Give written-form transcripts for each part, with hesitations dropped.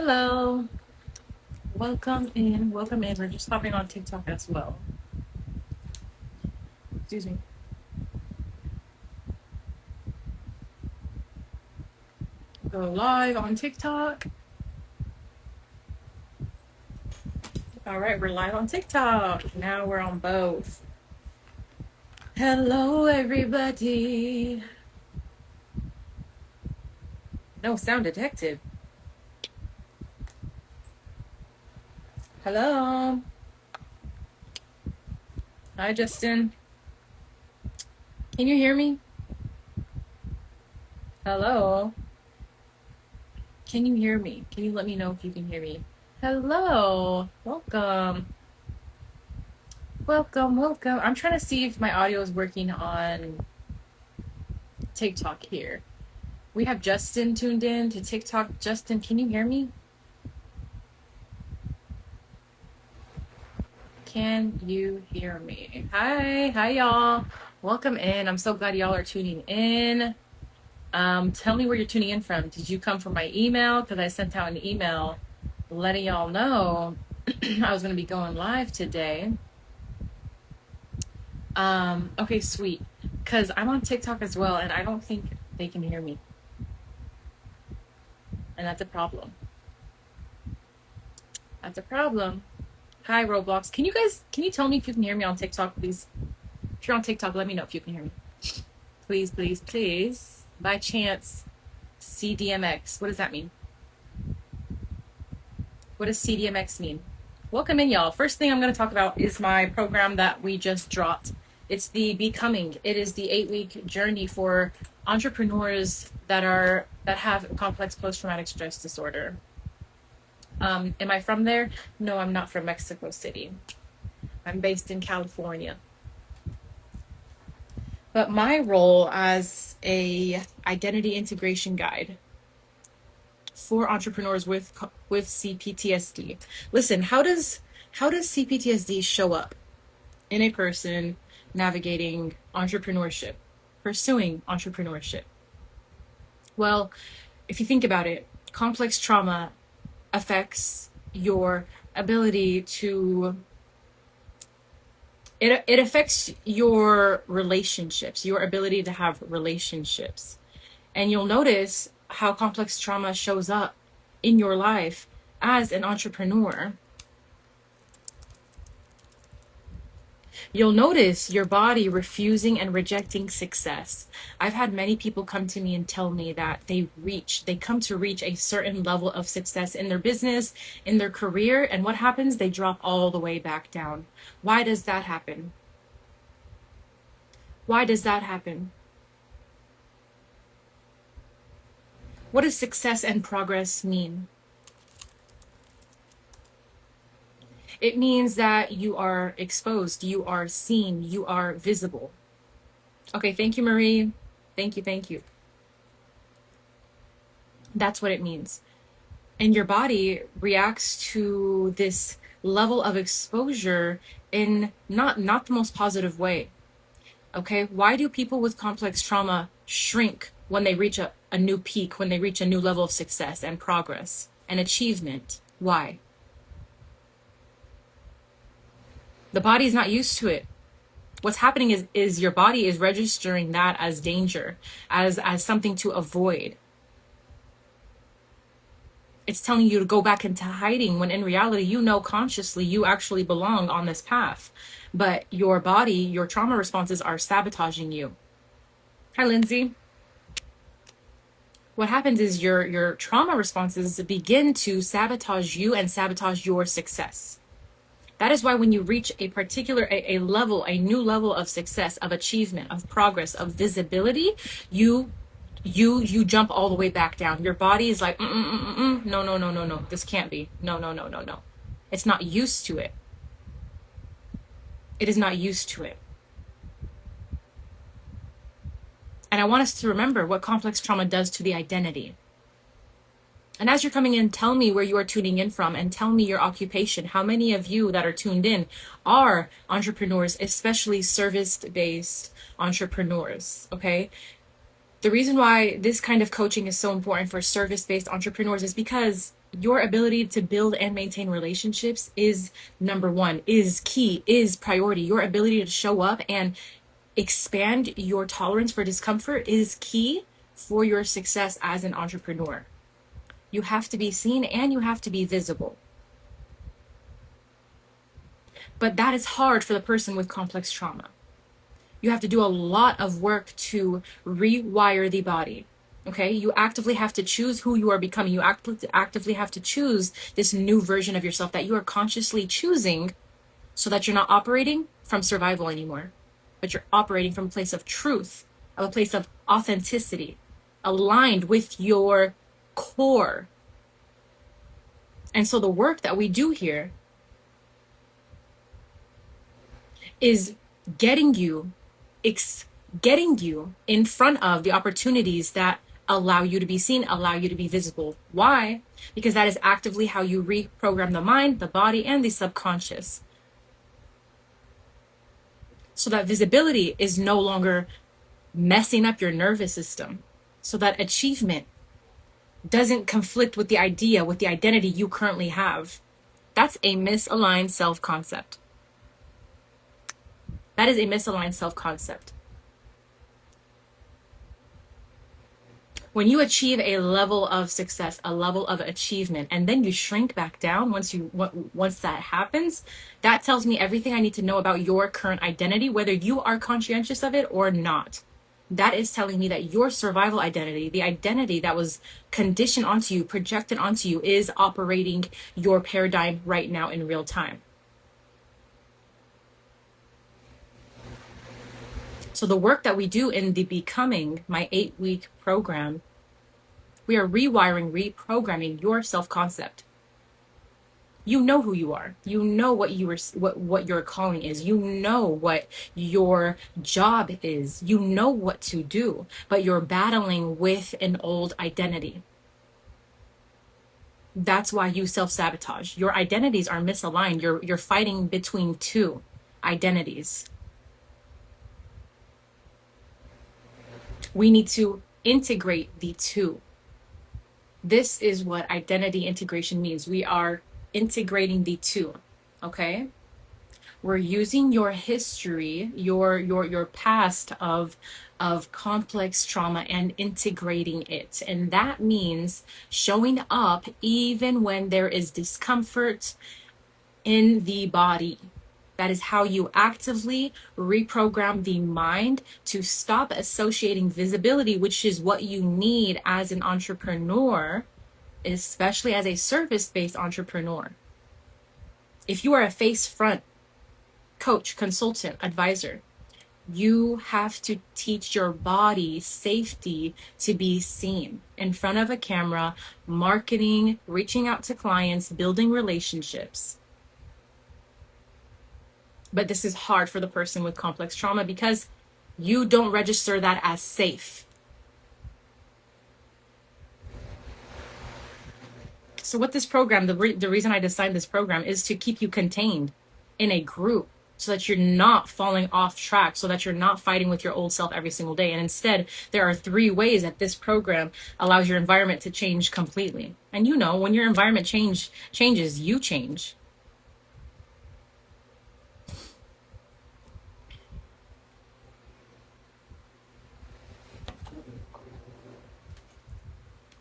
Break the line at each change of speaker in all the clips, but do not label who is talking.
Hello, welcome in, welcome in. We're just hopping on TikTok as well. Excuse me. Go live on TikTok. All right, we're live on TikTok. Now we're on both. Hello, everybody. No sound detected. Hello. Hi, Justin. Can you hear me? Hello. Can you hear me? Can you let me know if you can hear me? Hello. Welcome. Welcome. I'm trying to see if my audio is working on TikTok here. We have Justin tuned in to TikTok. Justin, can you hear me? Can you hear me? Hi y'all. Welcome in. I'm so glad y'all are tuning in. Tell me where you're tuning in from. Did you come from my email? Because I sent out an email letting y'all know I was going to be going live today. Okay, sweet. Because I'm on TikTok as well, and I don't think they can hear me. And that's a problem. That's a problem. Hi, Roblox. Can you tell me if you can hear me on TikTok, please? If you're on TikTok, let me know if you can hear me. Please, please, please. By chance, CDMX. What does that mean? What does CDMX mean? Welcome in, y'all. First thing I'm going to talk about is my program that we just dropped. It's the Becoming. It is the 8-week journey for entrepreneurs that have complex post-traumatic stress disorder. Am I from there? No, I'm not from Mexico City. I'm based in California. But my role as a identity integration guide for entrepreneurs with CPTSD. Listen, how does CPTSD show up in a person navigating entrepreneurship, pursuing entrepreneurship? Well, if you think about it, complex trauma affects your ability to it affects your relationships, your ability to have relationships. And you'll notice how complex trauma shows up in your life as an entrepreneur. You'll notice your body refusing and rejecting success. I've had many people come to me and tell me that they come to reach a certain level of success in their business, in their career, and what happens? They drop all the way back down. Why does that happen? Why does that happen? What does success and progress mean? It means that you are exposed, you are seen, you are visible. Okay, thank you, Marie. Thank you. That's what it means. And your body reacts to this level of exposure in not the most positive way. Okay, why do people with complex trauma shrink when they reach a new peak, when they reach a new level of success and progress and achievement? Why? The body is not used to it. What's happening is your body is registering that as danger, as something to avoid. It's telling you to go back into hiding when in reality, you know consciously you actually belong on this path. But your body, your trauma responses are sabotaging you. Hi, Lindsay. What happens is your trauma responses begin to sabotage you and sabotage your success. That is why when you reach a particular, a new level of success, of achievement, of progress, of visibility, you jump all the way back down. Your body is like, no, this can't be. No. It's not used to it. It is not used to it. And I want us to remember what complex trauma does to the identity. And as you're coming in, tell me where you are tuning in from and tell me your occupation. How many of you that are tuned in are entrepreneurs, especially service-based entrepreneurs, okay? The reason why this kind of coaching is so important for service-based entrepreneurs is because Your ability to build and maintain relationships is number one, is key, is priority. Your ability to show up and expand your tolerance for discomfort is key for your success as an entrepreneur. You have to be seen and you have to be visible. But that is hard for the person with complex trauma. You have to do a lot of work to rewire the body. Okay, you actively have to choose who you are becoming. You actively have to choose this new version of yourself that you are consciously choosing, so that you're not operating from survival anymore, but you're operating from a place of truth, of a place of authenticity, aligned with your core. And so the work that we do here is getting you in front of the opportunities that allow you to be seen, allow you to be visible. Why? Because that is actively how you reprogram the mind, the body, and the subconscious. So that visibility is no longer messing up your nervous system. So that achievement doesn't conflict with the idea, with the identity you currently have. That's a misaligned self-concept. That is a misaligned self-concept. When you achieve a level of success, a level of achievement, and then you shrink back down once that happens, that tells me everything I need to know about your current identity, whether you are conscientious of it or not. That is telling me that your survival identity, the identity that was conditioned onto you, projected onto you, is operating your paradigm right now in real time. So the work that we do in the Becoming, my 8-week program, we are reprogramming your self-concept. You know who you are. You know what your calling is. You know what your job is. You know what to do, but you're battling with an old identity. That's why you self-sabotage. Your identities are misaligned. You're fighting between two identities. We need to integrate the two. This is what identity integration means. We are integrating the two, okay? We're using your history, your past of complex trauma and integrating it. And that means showing up even when there is discomfort in the body. That is how you actively reprogram the mind to stop associating visibility, which is what you need as an entrepreneur, especially as a service-based entrepreneur. If you are a face front coach, consultant, advisor, you have to teach your body safety to be seen in front of a camera, marketing, reaching out to clients, building relationships. But this is hard for the person with complex trauma because you don't register that as safe. So what this program, the reason I designed this program is to keep you contained in a group so that you're not falling off track, so that you're not fighting with your old self every single day. And instead, there are 3 ways that this program allows your environment to change completely. And you know, when your environment changes, you change.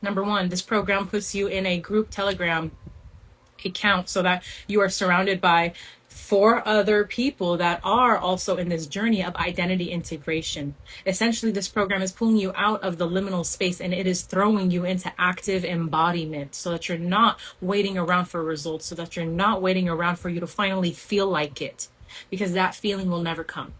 Number 1, this program puts you in a group Telegram account so that you are surrounded by 4 other people that are also in this journey of identity integration. Essentially, this program is pulling you out of the liminal space and it is throwing you into active embodiment so that you're not waiting around for results, so that you're not waiting around for you to finally feel like it, because that feeling will never come.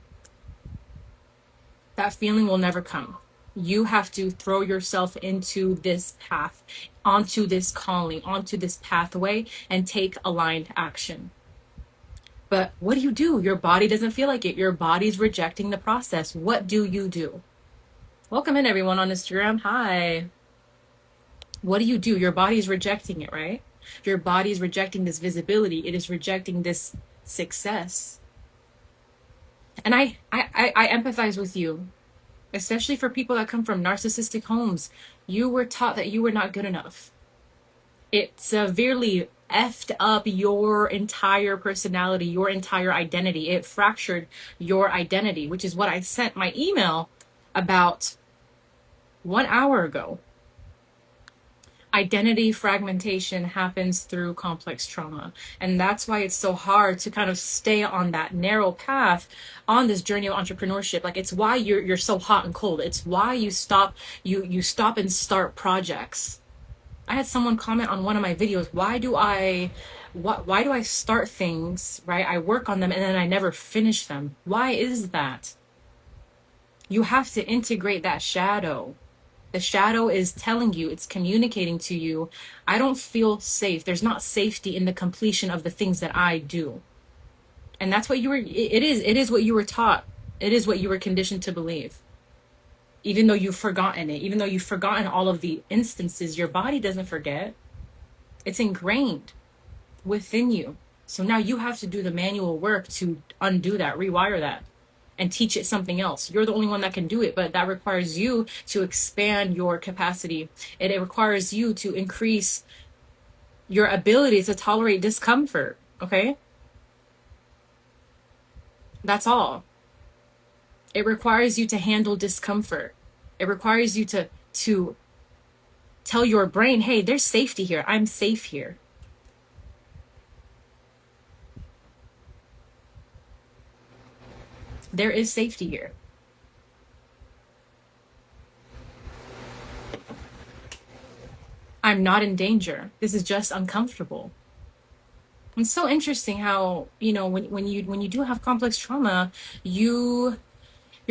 That feeling will never come. You have to throw yourself into this path, onto this calling, onto this pathway, and take aligned action. But what do? Your body doesn't feel like it. Your body's rejecting the process. What do you do? Welcome in, everyone on Instagram. Hi. What do? Your body's rejecting it, right? Your body's rejecting this visibility. It is rejecting this success. And I empathize with you. Especially for people that come from narcissistic homes. You were taught that you were not good enough. It severely effed up your entire personality, your entire identity. It fractured your identity, which is what I sent my email about 1 hour ago. Identity fragmentation happens through complex trauma. And that's why it's so hard to kind of stay on that narrow path on this journey of entrepreneurship. Like, it's why you're so hot and cold. It's why you stop and start projects. I had someone comment on one of my videos, why do I start things, right? I work on them and then I never finish them. Why is that? You have to integrate that shadow. The shadow is telling you, it's communicating to you, I don't feel safe. There's not safety in the completion of the things that I do. And that's what it is what you were taught. It is what you were conditioned to believe. Even though you've forgotten it, even though you've forgotten all of the instances, your body doesn't forget. It's ingrained within you. So now you have to do the manual work to undo that, rewire that, and teach it something else. You're the only one that can do it, but that requires you to expand your capacity. And it requires you to increase your ability to tolerate discomfort, okay? That's all. It requires you to handle discomfort. It requires you to tell your brain, hey, there's safety here. I'm safe here. There is safety here. I'm not in danger. This is just uncomfortable. It's so interesting how, when you do have complex trauma, your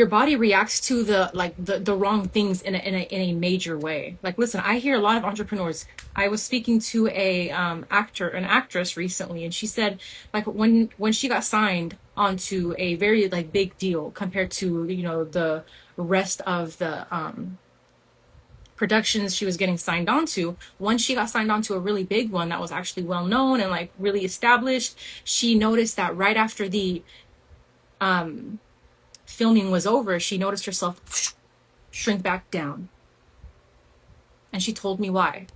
body reacts to the wrong things in a major way. Like, listen, I hear a lot of entrepreneurs. I was speaking to an actress recently, and she said, like, when she got signed onto a very big deal compared to the rest of the productions she was getting signed on to, once she got signed on to a really big one that was actually well known and really established, she noticed that right after the filming was over, she noticed herself shrink back down. And she told me why.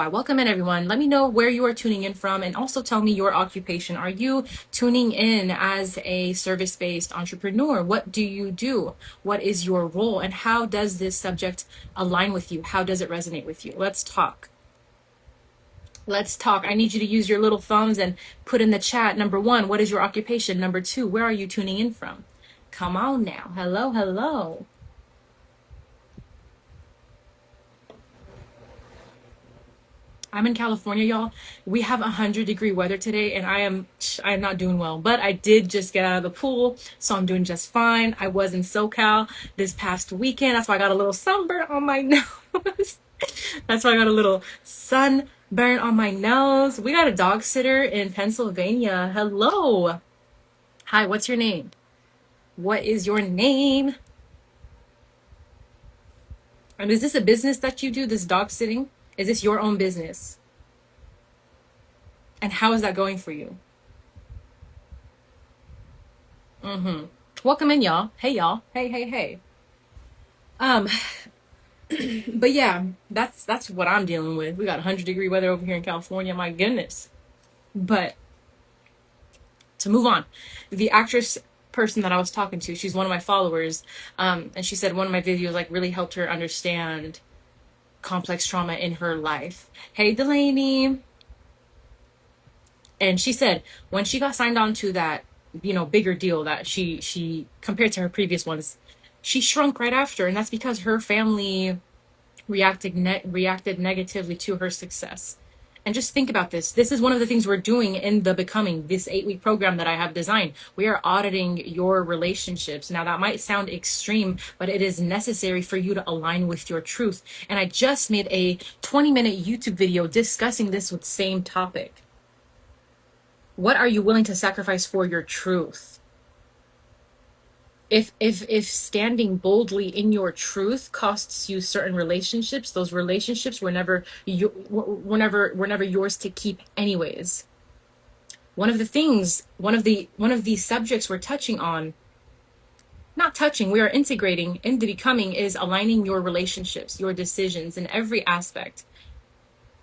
Welcome in, everyone. Let me know where you are tuning in from, and also tell me your occupation. Are you tuning in as a service-based entrepreneur? What do you do? What is your role? And how does this subject align with you? How does it resonate with you? Let's talk. I need you to use your little thumbs and put in the chat. Number 1, what is your occupation? Number 2, where are you tuning in from? Come on now. Hello. I'm in California, y'all. We have 100-degree weather today, and I am not doing well. But I did just get out of the pool, so I'm doing just fine. I was in SoCal this past weekend. That's why I got a little sunburn on my nose. We got a dog sitter in Pennsylvania. Hello. Hi, what's your name? What is your name? And is this a business that you do, this dog sitting? Is this your own business? And how is that going for you? Welcome in, y'all. Hey, y'all. Hey. But yeah, that's what I'm dealing with. We got 100-degree weather over here in California. My goodness. But to move on, the actress person that I was talking to, she's one of my followers, and she said one of my videos really helped her understand complex trauma in her life. Hey, Delaney. And she said when she got signed on to that bigger deal that she compared to her previous ones, she shrunk right after, and that's because her family reacted negatively to her success. And just think about this. This is one of the things we're doing in the Becoming, this 8-week program that I have designed. We are auditing your relationships. Now, that might sound extreme, but it is necessary for you to align with your truth. And I just made a 20-minute YouTube video discussing this with same topic. What are you willing to sacrifice for your truth? If standing boldly in your truth costs you certain relationships, those relationships were never yours to keep anyways. One of the subjects we're touching on, we are integrating in the Becoming, is aligning your relationships, your decisions in every aspect.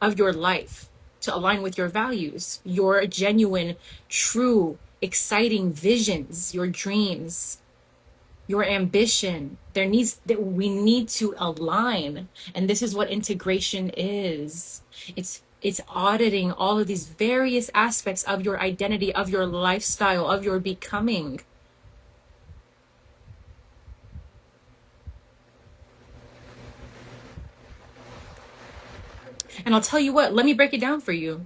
of your life to align with your values, your genuine, true, exciting visions, your dreams, your ambition. We need to align. And this is what integration is. It's auditing all of these various aspects of your identity, of your lifestyle, of your becoming. And I'll tell you what, let me break it down for you.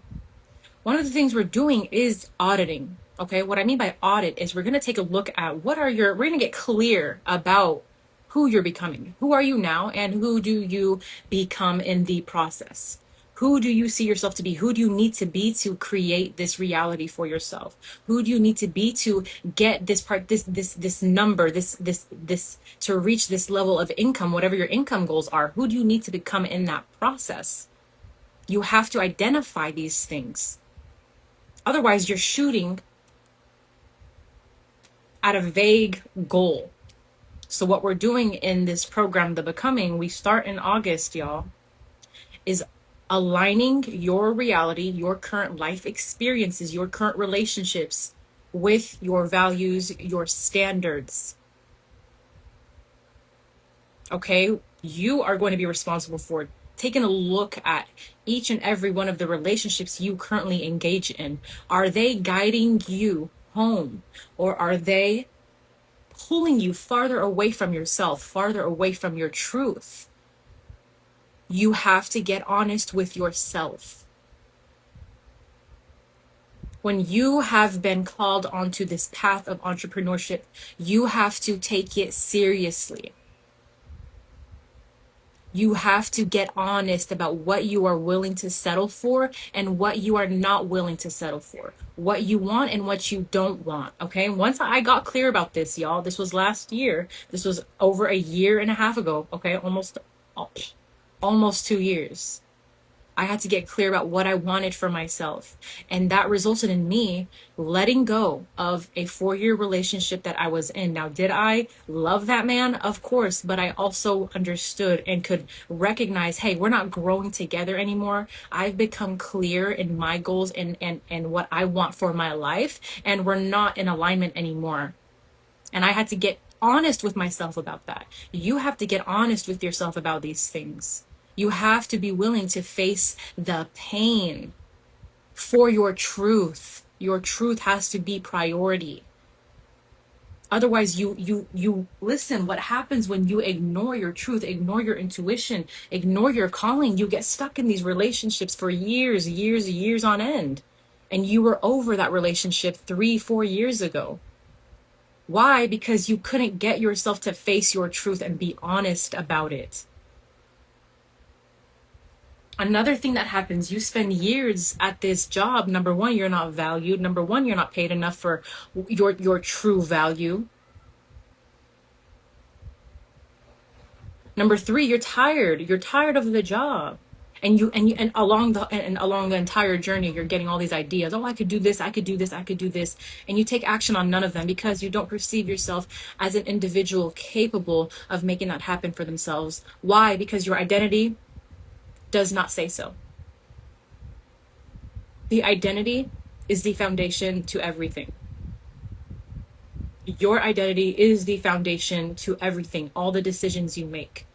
One of the things we're doing is auditing. Okay, what I mean by audit is we're going to take a look at we're going to get clear about who you're becoming. Who are you now, and who do you become in the process? Who do you see yourself to be? Who do you need to be to create this reality for yourself? Who do you need to be to get this number, to reach this level of income, whatever your income goals are? Who do you need to become in that process? You have to identify these things. Otherwise, you're shooting at a vague goal. So what we're doing in this program, The Becoming, we start in August, y'all, is aligning your reality, your current life experiences, your current relationships with your values, your standards. Okay? You are going to be responsible for taking a look at each and every one of the relationships you currently engage in. Are they guiding you home, or are they pulling you farther away from yourself, farther away from your truth? You have to get honest with yourself. When you have been called onto this path of entrepreneurship, you have to take it seriously. You have to get honest about what you are willing to settle for and what you are not willing to settle for. What you want and what you don't want, okay? Once I got clear about this, y'all, this was last year. This was over a year and a half ago, okay? Almost 2 years. I had to get clear about what I wanted for myself. And that resulted in me letting go of a 4-year relationship that I was in. Now, did I love that man? Of course. But I also understood and could recognize, hey, we're not growing together anymore. I've become clear in my goals and what I want for my life. And we're not in alignment anymore. And I had to get honest with myself about that. You have to get honest with yourself about these things. You have to be willing to face the pain for your truth. Your truth has to be priority. Otherwise, you listen, what happens when you ignore your truth, ignore your intuition, ignore your calling? You get stuck in these relationships for years on end. And you were over that relationship 3-4 years ago. Why? Because you couldn't get yourself to face your truth and be honest about it. Another thing that happens, you spend years at this job. Number one, you're not valued. Number one, you're not paid enough for your true value. Number three, you're tired. You're tired of the job. And along the entire journey, you're getting all these ideas. Oh, I could do this, I could do this, I could do this. And you take action on none of them because you don't perceive yourself as an individual capable of making that happen for themselves. Why? Because your identity does not say so. The identity is the foundation to everything. Your identity is the foundation to everything. All the decisions you make,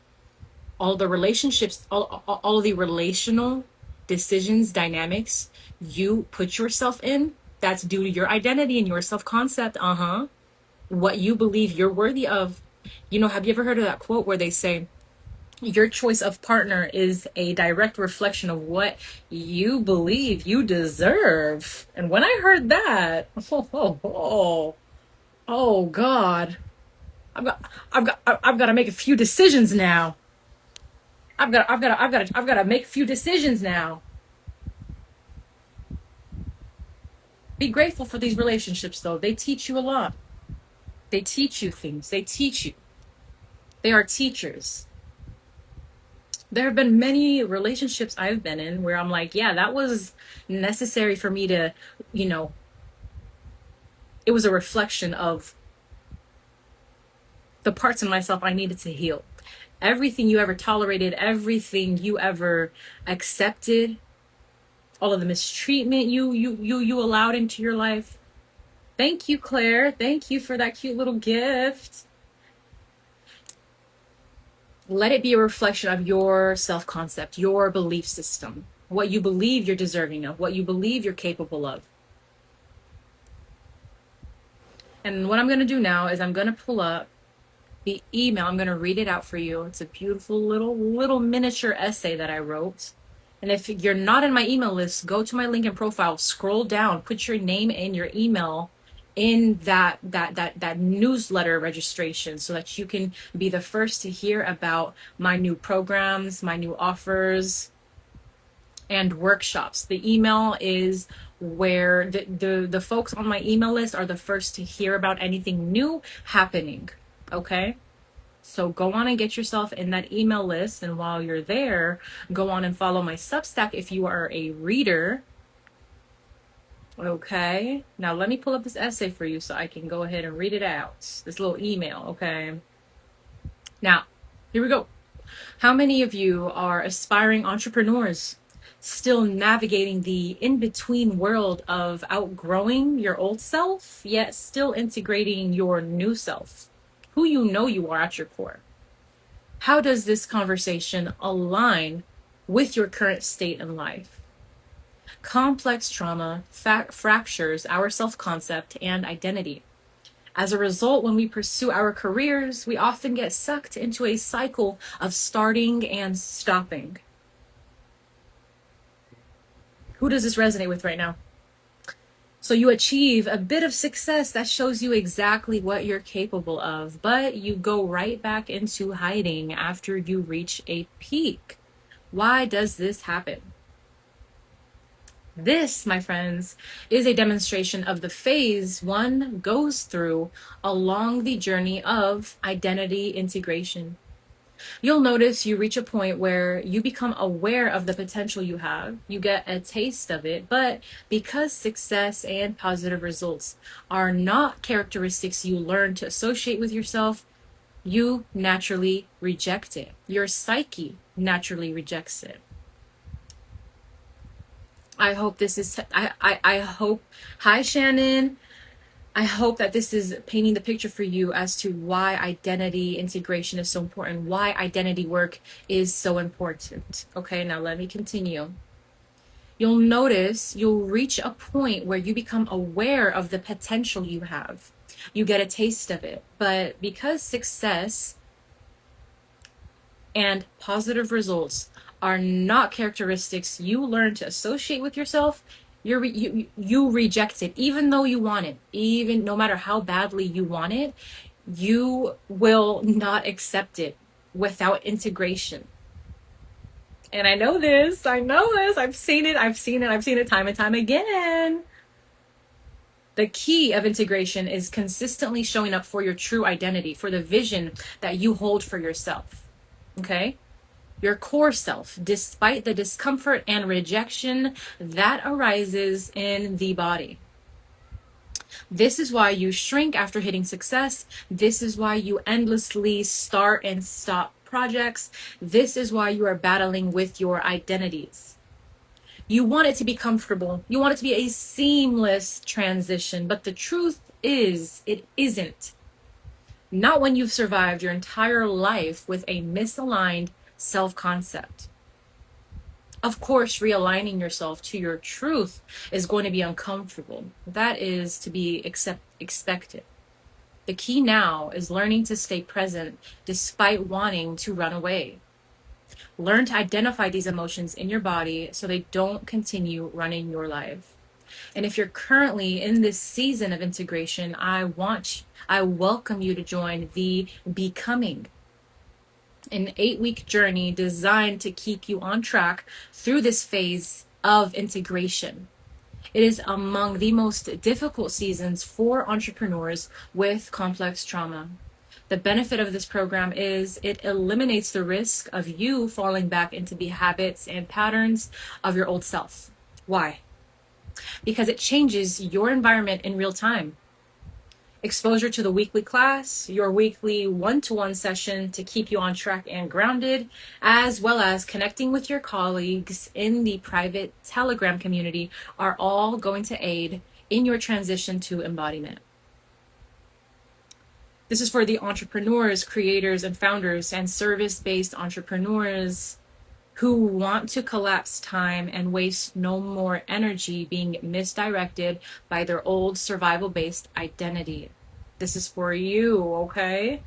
all the relationships, all the relational decisions, dynamics you put yourself in, that's due to your identity and your self-concept. What you believe you're worthy of. You know, have you ever heard of that quote where they say, your choice of partner is a direct reflection of what you believe you deserve? And when I heard that, oh God, I've got to make a few decisions now. I've got to make a few decisions now. Be grateful for these relationships, though. They teach you a lot. They teach you things. They teach you. They are teachers. There have been many relationships I've been in where I'm like, yeah, that was necessary for me to, it was a reflection of the parts of myself I needed to heal. Everything you ever tolerated, everything you ever accepted, all of the mistreatment you allowed into your life. Thank you, Claire. Thank you for that cute little gift. Let it be a reflection of your self-concept, your belief system, what you believe you're deserving of, what you believe you're capable of. And what I'm going to do now is I'm going to pull up the email. I'm going to read it out for you. It's a beautiful little miniature essay that I wrote. And if you're not in my email list, go to my link in profile, scroll down, put your name and your email in that newsletter registration so that you can be the first to hear about my new programs, my new offers and workshops. The email is where the folks on my email list are the first to hear about anything new happening. Okay? So go on and get yourself in that email list. And while you're there, go on and follow my Substack if you are a reader. Okay. Now let me pull up this essay for you so I can go ahead and read it out. This little email. Okay. Now, here we go. How many of you are aspiring entrepreneurs still navigating the in-between world of outgrowing your old self, yet still integrating your new self, who you know you are at your core? How does this conversation align with your current state in life? Complex trauma fractures our self-concept and identity. As a result, when we pursue our careers, we often get sucked into a cycle of starting and stopping. Who does this resonate with right now? So you achieve a bit of success that shows you exactly what you're capable of, but you go right back into hiding after you reach a peak. Why does this happen? This, my friends, is a demonstration of the phase one goes through along the journey of identity integration. You'll notice you reach a point where you become aware of the potential you have. You get a taste of it, but because success and positive results are not characteristics you learn to associate with yourself, you naturally reject it. Your psyche naturally rejects it. I hope this is, I hope, hi Shannon. I hope that this is painting the picture for you as to why identity integration is so important, why identity work is so important. Okay, now let me continue. You'll notice you'll reach a point where you become aware of the potential you have. You get a taste of it, but because success and positive results are not characteristics you learn to associate with yourself, you reject it, even though you want it, even no matter how badly you want it, you will not accept it without integration. And I know this, I've seen it time and time again. The key of integration is consistently showing up for your true identity, for the vision that you hold for yourself. Okay? Your core self, despite the discomfort and rejection that arises in the body. This is why you shrink after hitting success. This is why you endlessly start and stop projects. This is why you are battling with your identities. You want it to be comfortable. You want it to be a seamless transition, but the truth is, it isn't. Not when you've survived your entire life with a misaligned self-concept. Of course, realigning yourself to your truth is going to be uncomfortable. That is to be expected. The key now is learning to stay present despite wanting to run away. Learn to identify these emotions in your body so they don't continue running your life. And if you're currently in this season of integration, I welcome you to join the Becoming, an 8-week journey designed to keep you on track through this phase of integration. It is among the most difficult seasons for entrepreneurs with complex trauma. The benefit of this program is it eliminates the risk of you falling back into the habits and patterns of your old self. Why? Because it changes your environment in real time. exposure to the weekly class, your weekly one-to-one session to keep you on track and grounded, as well as connecting with your colleagues in the private Telegram community are all going to aid in your transition to embodiment. This is for the entrepreneurs, creators, and founders and service-based entrepreneurs who want to collapse time and waste no more energy being misdirected by their old survival-based identity. This is for you, okay?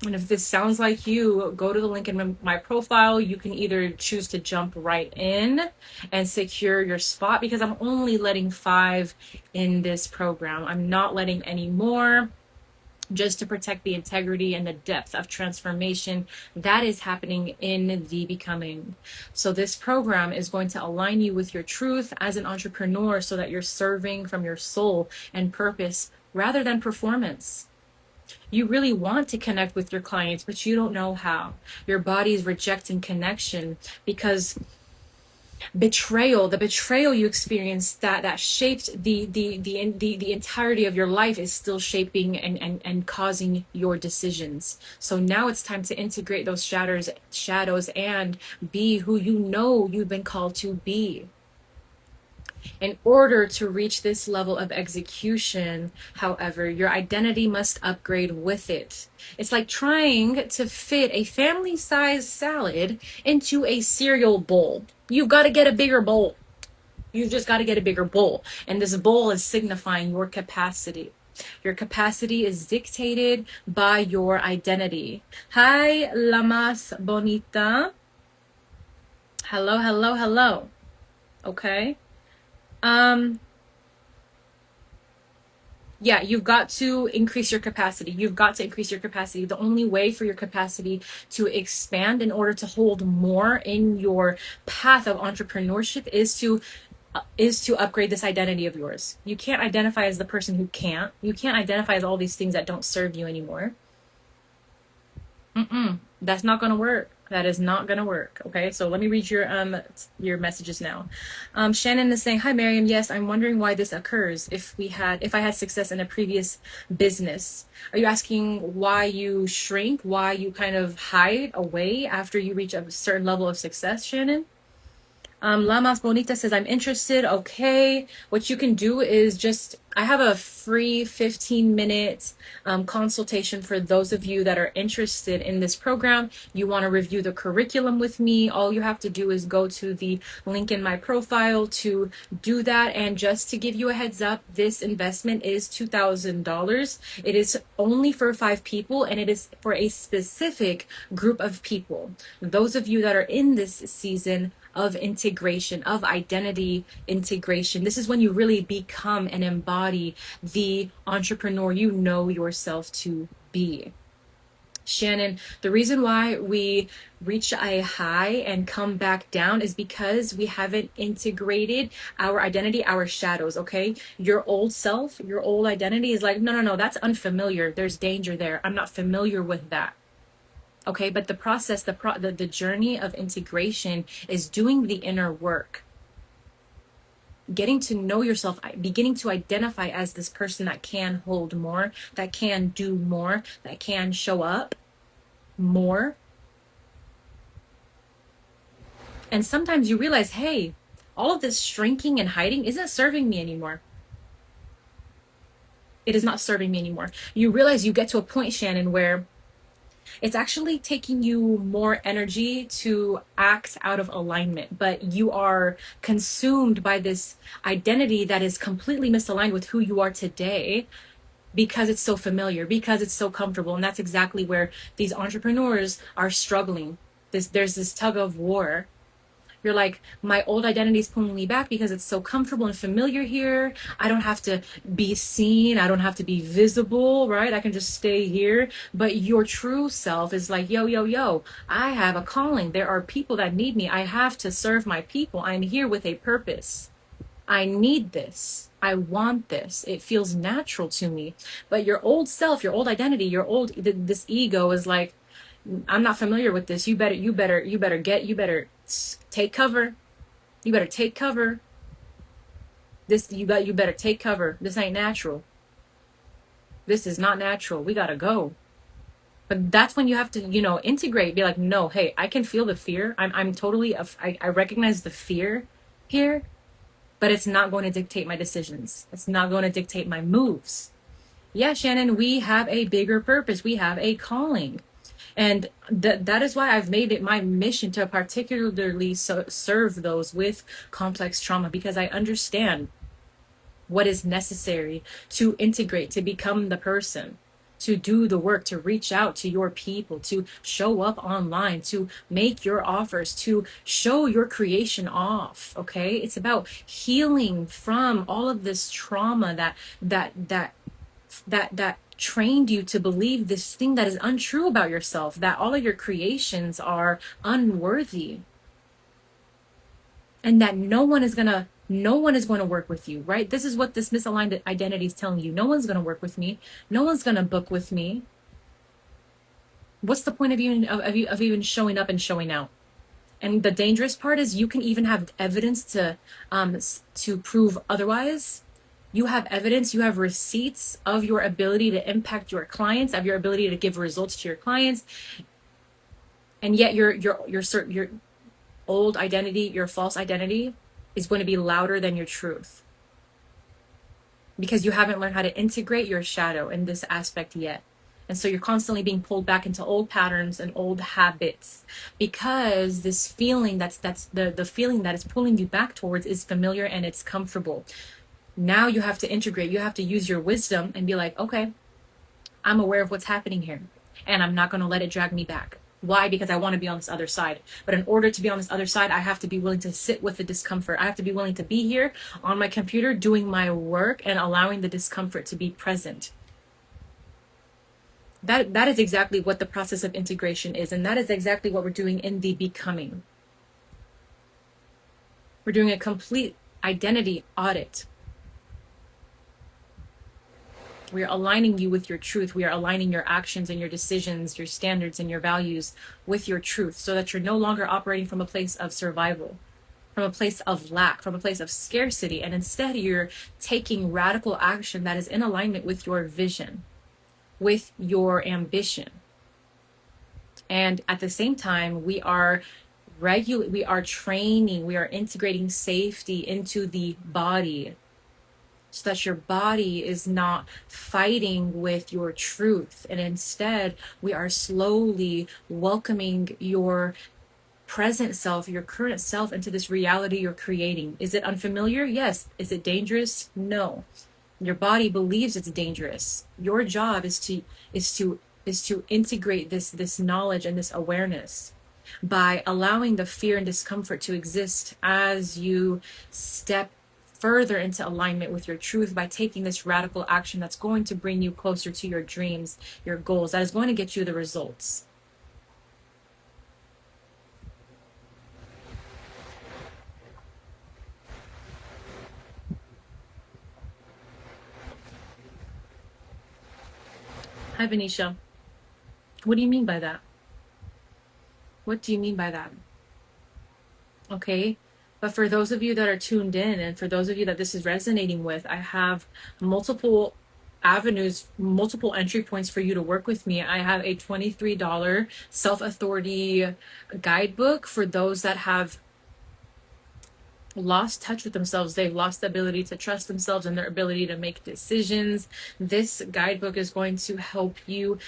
And if this sounds like you, go to the link in my profile. You can either choose to jump right in and secure your spot, because I'm only letting 5 in this program. I'm not letting any more, just to protect the integrity and the depth of transformation that is happening in the becoming. So this program is going to align you with your truth as an entrepreneur so that you're serving from your soul and purpose rather than performance. You really want to connect with your clients, but you don't know how. Your body is rejecting connection because the betrayal you experienced that shaped the entirety of your life is still shaping and causing your decisions. So now it's time to integrate those shadows and be who you know you've been called to be. In order to reach this level of execution, however, your identity must upgrade with it. It's like trying to fit a family-sized salad into a cereal bowl. You've got to get a bigger bowl. You've just got to get a bigger bowl. And this bowl is signifying your capacity. Your capacity is dictated by your identity. Hi, la más bonita. Hello, hello, hello. Okay. Yeah, you've got to increase your capacity. You've got to increase your capacity. The only way for your capacity to expand in order to hold more in your path of entrepreneurship is to upgrade this identity of yours. You can't identify as the person who can't. You can't identify as all these things that don't serve you anymore. That's not going to work. That is not going to work. Okay, so let me read your messages now. Shannon is saying, "Hi, Miriam. Yes, I'm wondering why this occurs. If I had success in a previous business, are you asking why you shrink, why you kind of hide away after you reach a certain level of success, Shannon?" La Más Bonita says, "I'm interested." Okay, what you can do is I have a free 15-minute consultation for those of you that are interested in this program. You want to review the curriculum with me. All you have to do is go to the link in my profile to do that. And just to give you a heads up, this investment is $2,000. It is only for 5 people, and it is for a specific group of people. Those of you that are in this season of integration, of identity integration. This is when you really become and embody the entrepreneur you know yourself to be. Shannon, the reason why we reach a high and come back down is because we haven't integrated our identity, our shadows, okay? Your old self, your old identity is like, no, that's unfamiliar. There's danger there. I'm not familiar with that. Okay, but the process, the journey of integration is doing the inner work. Getting to know yourself, beginning to identify as this person that can hold more, that can do more, that can show up more. And sometimes you realize, hey, all of this shrinking and hiding isn't serving me anymore. It is not serving me anymore. You realize you get to a point, Shannon, where it's actually taking you more energy to act out of alignment, but you are consumed by this identity that is completely misaligned with who you are today because it's so familiar, because it's so comfortable. And that's exactly where these entrepreneurs are struggling. There's this tug of war. You're like, my old identity is pulling me back because it's so comfortable and familiar here. I don't have to be seen. I don't have to be visible, right? I can just stay here. But your true self is like, yo, I have a calling. There are people that need me. I have to serve my people. I'm here with a purpose. I need this. I want this. It feels natural to me. But your old self, your old identity, this ego is like, I'm not familiar with this. You better take cover. You better take cover. You better take cover. This ain't natural. This is not natural. We got to go. But that's when you have to, integrate, be like, no, hey, I can feel the fear. I'm totally, I recognize the fear here, but it's not going to dictate my decisions. It's not going to dictate my moves. Yeah, Shannon, we have a bigger purpose. We have a calling. And that is why I've made it my mission to particularly serve those with complex trauma, because I understand what is necessary to integrate, to become the person, to do the work, to reach out to your people, to show up online, to make your offers, to show your creation off. Okay, it's about healing from all of this trauma that trained you to believe this thing that is untrue about yourself, that all of your creations are unworthy, and that no one is going to work with you, right? This is what this misaligned identity is telling you. No one's going to work with me. No one's going to book with me. What's the point of even showing up and showing out? And the dangerous part is you can even have evidence to prove otherwise. You have evidence, you have receipts of your ability to impact your clients, of your ability to give results to your clients. And yet your old identity, your false identity is going to be louder than your truth. Because you haven't learned how to integrate your shadow in this aspect yet. And so you're constantly being pulled back into old patterns and old habits, because this feeling that's the feeling that is pulling you back towards is familiar and it's comfortable. Now you have to integrate. You have to use your wisdom and be like, okay, I'm aware of what's happening here, and I'm not going to let it drag me back. Why? Because I want to be on this other side. But in order to be on this other side, I have to be willing to sit with the discomfort. I have to be willing to be here on my computer doing my work and allowing the discomfort to be present. That is exactly what the process of integration is. And that is exactly what we're doing in the becoming. We're doing a complete identity audit. We are aligning you with your truth. We are aligning your actions and your decisions, your standards and your values with your truth, so that you're no longer operating from a place of survival, from a place of lack, from a place of scarcity. And instead you're taking radical action that is in alignment with your vision, with your ambition. And at the same time, we are training, we are integrating safety into the body, so that your body is not fighting with your truth. And instead, we are slowly welcoming your present self, your current self, into this reality you're creating. Is it unfamiliar? Yes. Is it dangerous? No. Your body believes it's dangerous. Your job is to integrate this knowledge and this awareness by allowing the fear and discomfort to exist as you step further into alignment with your truth, by taking this radical action that's going to bring you closer to your dreams, your goals, that is going to get you the results. Hi, Venetia. What do you mean by that? What do you mean by that? Okay. But for those of you that are tuned in, and for those of you that this is resonating with, I have multiple avenues, multiple entry points for you to work with me. I have a $23 self-authority guidebook for those that have lost touch with themselves. They've lost the ability to trust themselves and their ability to make decisions. This guidebook is going to help you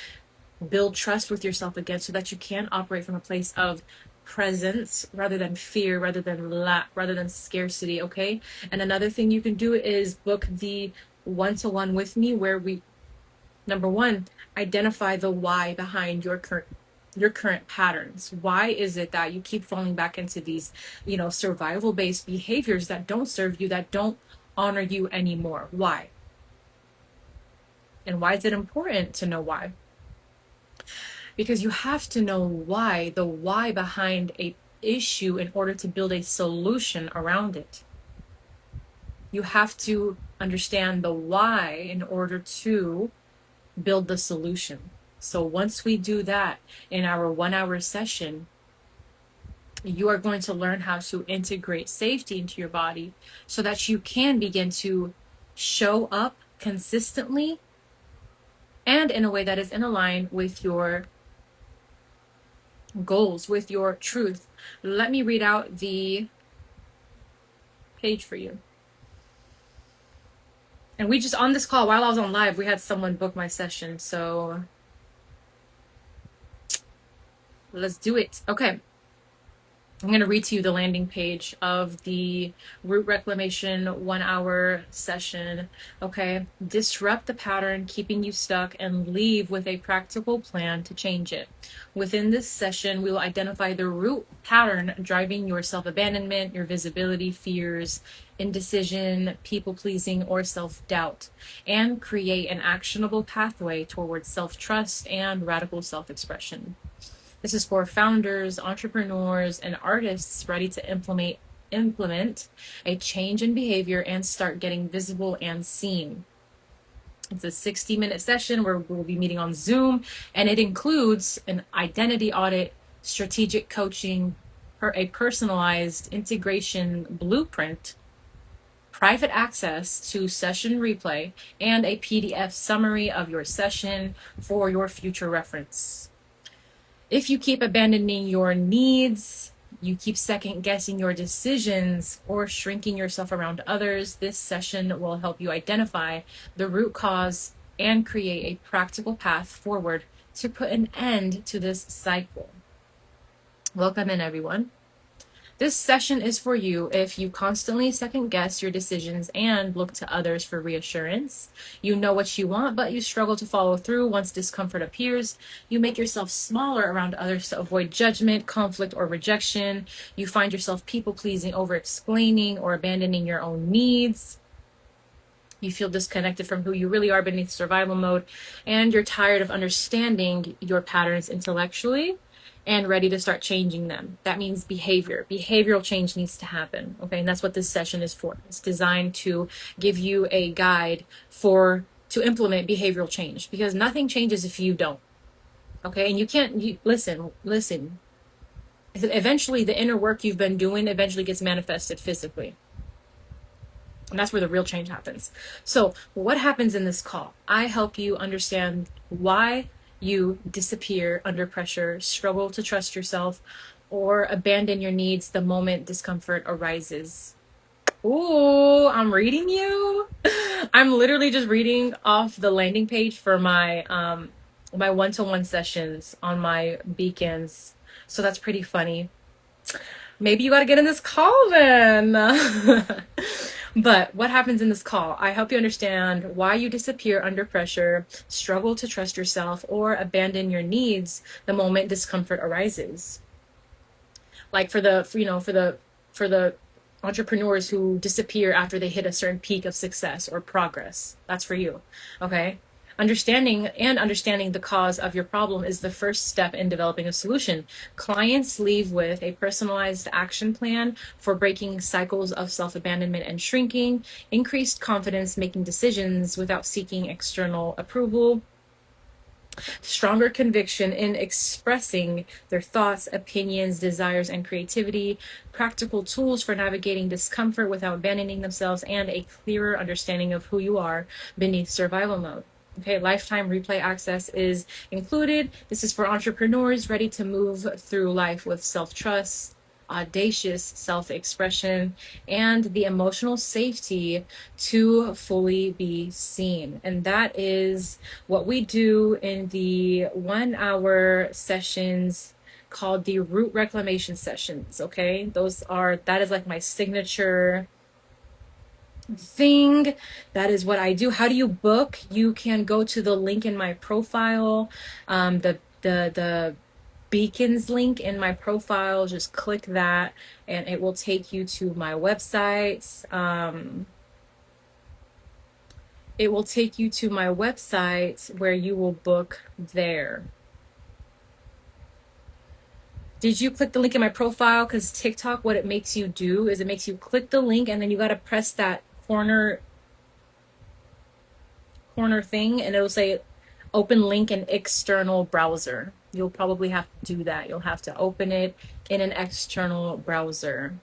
build trust with yourself again, so that you can operate from a place of presence rather than fear, rather than lack, rather than scarcity. Okay. And another thing you can do is book the one-to-one with me, where we, number one, identify the why behind your current patterns. Why is it that you keep falling back into these, survival based behaviors that don't serve you, that don't honor you anymore? Why? And why is it important to know why? Because you have to know why, the why behind a issue, in order to build a solution around it. You have to understand the why in order to build the solution. So once we do that in our 1-hour session, you are going to learn how to integrate safety into your body, so that you can begin to show up consistently and in a way that is in line with your goals, with your truth. Let me read out the page for you. And we just, on this call, while I was on live, we had someone book my session. So let's do it. Okay. I'm going to read to you the landing page of the root reclamation 1 hour session. Okay. Disrupt the pattern keeping you stuck and leave with a practical plan to change it. Within this session, we will identify the root pattern driving your self-abandonment, your visibility, fears, indecision, people-pleasing, or self-doubt, and create an actionable pathway towards self-trust and radical self-expression. This is for founders, entrepreneurs, and artists ready to implement a change in behavior and start getting visible and seen. It's a 60-minute session where we'll be meeting on Zoom, and it includes an identity audit, strategic coaching, a personalized integration blueprint, private access to session replay, and a PDF summary of your session for your future reference. If you keep abandoning your needs, you keep second guessing your decisions, or shrinking yourself around others, this session will help you identify the root cause and create a practical path forward to put an end to this cycle. Welcome in, everyone. This session is for you if you constantly second guess your decisions and look to others for reassurance. You know what you want, but you struggle to follow through once discomfort appears. You make yourself smaller around others to avoid judgment, conflict, or rejection. You find yourself people-pleasing, over-explaining, or abandoning your own needs. You feel disconnected from who you really are beneath survival mode, and you're tired of understanding your patterns intellectually and ready to start changing them. That means behavior. Behavioral change needs to happen. Okay, and that's what this session is for. It's designed to give you a guide to implement behavioral change, because nothing changes if you don't. Okay, and you can't, listen. Eventually, the inner work you've been doing eventually gets manifested physically. And that's where the real change happens. So what happens in this call? I help you understand why you disappear under pressure, struggle to trust yourself, or abandon your needs the moment discomfort arises. Ooh, I'm reading you. I'm literally just reading off the landing page for my my one-to-one sessions on my beacons. So that's pretty funny. Maybe you got to get in this call then. But what happens in this call? I help you understand why you disappear under pressure, struggle to trust yourself, or abandon your needs the moment discomfort arises. Like for the entrepreneurs who disappear after they hit a certain peak of success or progress. That's for you. Okay? Understanding the cause of your problem is the first step in developing a solution. Clients leave with a personalized action plan for breaking cycles of self-abandonment and shrinking, increased confidence making decisions without seeking external approval, stronger conviction in expressing their thoughts, opinions, desires, and creativity, practical tools for navigating discomfort without abandoning themselves, and a clearer understanding of who you are beneath survival mode. Okay, lifetime replay access is included. This is for entrepreneurs ready to move through life with self-trust, audacious self-expression, and the emotional safety to fully be seen. And that is what we do in the 1 hour sessions called the root reclamation sessions. Okay, that is like my signature thing. That is what I do. How do you book? You can go to the link in my profile, the beacons link in my profile. Just click that and it will take you to my website. It will take you to my website where you will book there. Did you click the link in my profile? Because TikTok, what it makes you do is it makes you click the link and then you got to press that corner thing and it'll say open link in external browser. You'll probably have to do that. You'll have to open it in an external browser.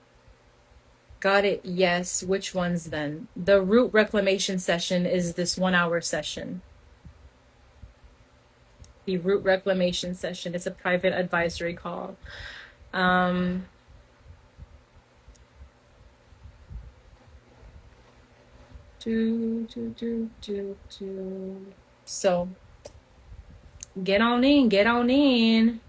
Got it? Yes. Which ones then? The root reclamation session is this 1 hour session. The root reclamation session. It's a private advisory call. So get on in.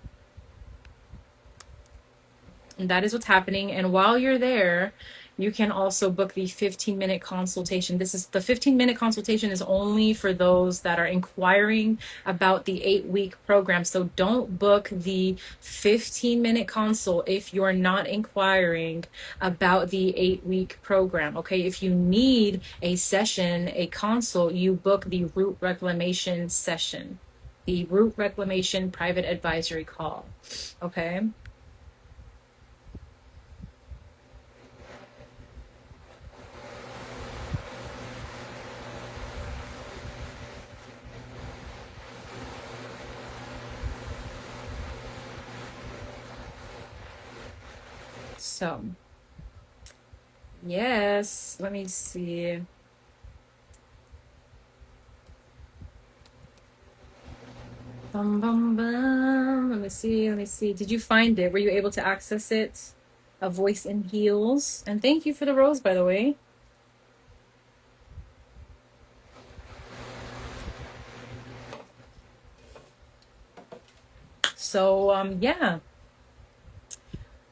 And that is what's happening. And while you're there, you can also book the 15-minute consultation. This is the 15-minute consultation is only for those that are inquiring about the 8-week program. So don't book the 15-minute consult if you're not inquiring about the 8-week program. Okay. If you need a session, a consult, you book the root reclamation session, the root reclamation private advisory call. Okay. So, yes, let me see. Bum, bum, bum. Let me see. Did you find it? Were you able to access it? A Voice in Heels. And thank you for the rose, by the way. So, yeah.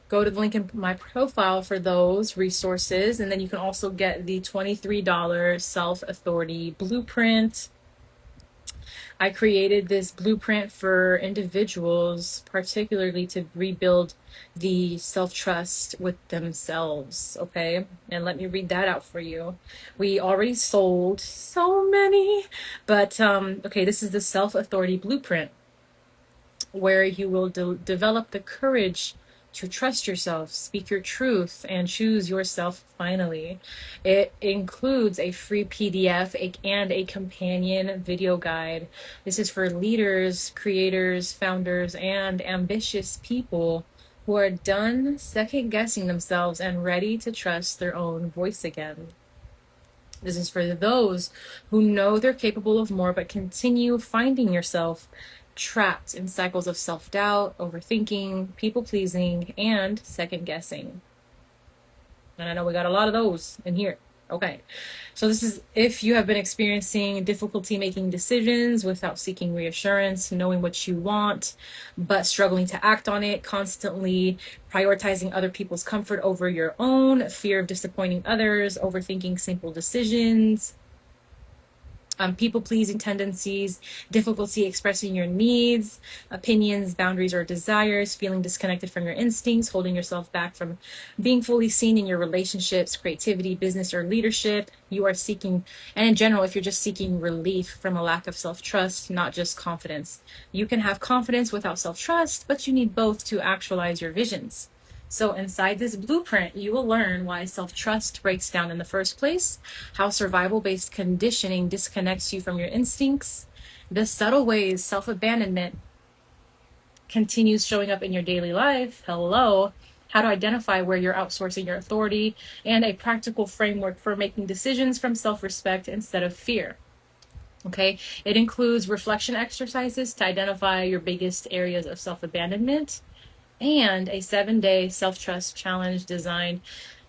Go to the link in my profile for those resources. And then you can also get the $23 self-authority blueprint. I created this blueprint for individuals, particularly to rebuild the self-trust with themselves. Okay. And let me read that out for you. We already sold so many, but, okay, this is the self-authority blueprint, where you will develop the courage to trust yourself, speak your truth, and choose yourself finally. It includes a free PDF and a companion video guide. This is for leaders, creators, founders, and ambitious people who are done second guessing themselves and ready to trust their own voice again. This is for those who know they're capable of more but continue finding yourself trapped in cycles of self-doubt, overthinking, people-pleasing, and second-guessing. And I know we got a lot of those in here. Okay. So this is if you have been experiencing difficulty making decisions without seeking reassurance, knowing what you want, but struggling to act on it, constantly prioritizing other people's comfort over your own, fear of disappointing others, overthinking simple decisions, people-pleasing tendencies, difficulty expressing your needs, opinions, boundaries, or desires, feeling disconnected from your instincts, holding yourself back from being fully seen in your relationships, creativity, business, or leadership. You are seeking, and in general, if you're just seeking relief from a lack of self-trust, not just confidence. You can have confidence without self-trust, but you need both to actualize your visions. So inside this blueprint, you will learn why self-trust breaks down in the first place, how survival-based conditioning disconnects you from your instincts, the subtle ways self-abandonment continues showing up in your daily life, how to identify where you're outsourcing your authority, and a practical framework for making decisions from self-respect instead of fear. Okay, it includes reflection exercises to identify your biggest areas of self-abandonment, and a 7-day self-trust challenge designed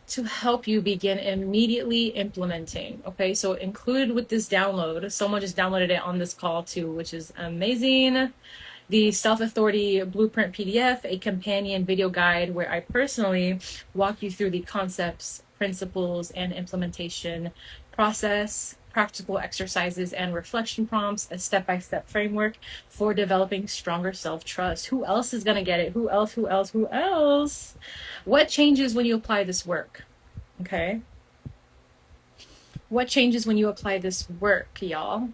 to help you begin immediately implementing. Okay, so included with this download, someone just downloaded it on this call too, which is amazing. The self-authority blueprint PDF, a companion video guide where I personally walk you through the concepts, principles, and implementation process, practical exercises and reflection prompts, a step-by-step framework for developing stronger self-trust. Who else is going to get it? Who else? What changes when you apply this work? Okay. What changes when you apply this work, y'all?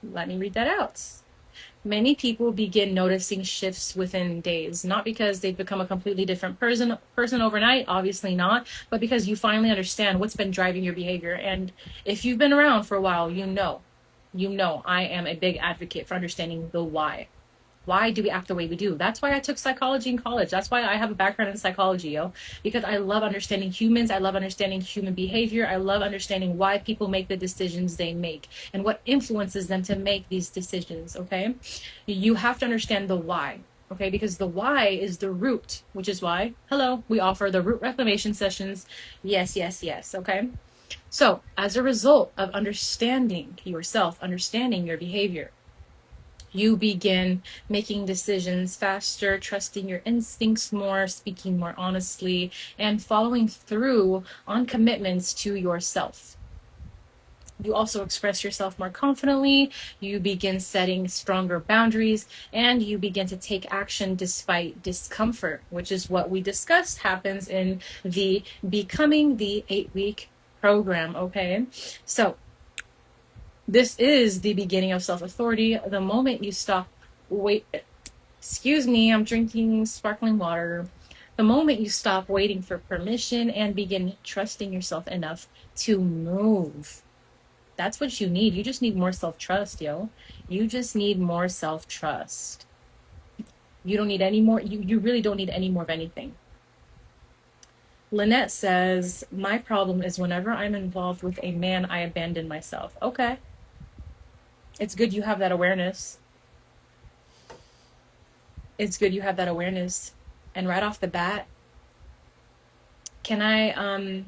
Let me read that out. Many people begin noticing shifts within days, not because they've become a completely different person overnight, obviously not, but because you finally understand what's been driving your behavior. And if you've been around for a while, you know, I am a big advocate for understanding the why. Why do we act the way we do? That's why I took psychology in college. That's why I have a background in psychology, yo. Because I love understanding humans. I love understanding human behavior. I love understanding why people make the decisions they make and what influences them to make these decisions, okay? You have to understand the why, okay? Because the why is the root, which is why, hello, we offer the root reclamation sessions. Yes, yes, yes, okay? So, as a result of understanding yourself, understanding your behavior, you begin making decisions faster, trusting your instincts more, speaking more honestly, and following through on commitments to yourself. You also express yourself more confidently, you begin setting stronger boundaries, and you begin to take action despite discomfort, which is what we discussed happens in the Becoming the 8-week program, okay? So, this is the beginning of self-authority. The moment you stop, excuse me, I'm drinking sparkling water. The moment you stop waiting for permission and begin trusting yourself enough to move. That's what you need. You just need more self-trust, yo. You just need more self-trust. You don't need any more. You really don't need any more of anything. Lynette says, my problem is whenever I'm involved with a man, I abandon myself. Okay. It's good you have that awareness. It's good you have that awareness. And right off the bat, can I,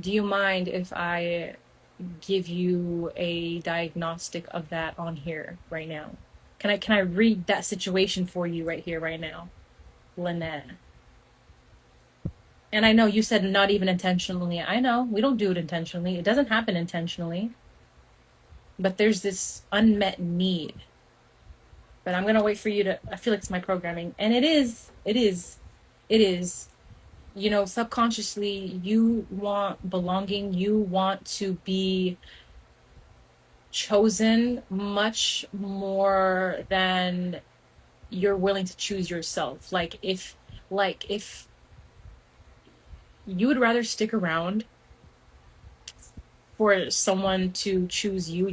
do you mind if I give you a diagnostic of that on here right now? Can I read that situation for you right here, right now? Lynette. And I know you said not even intentionally. I know, we don't do it intentionally. It doesn't happen intentionally. But there's this unmet need. But I'm going to wait for you to, I feel like it's my programming. And it is. You know, subconsciously, you want belonging. You want to be chosen much more than you're willing to choose yourself. Like if you would rather stick around for someone to choose you,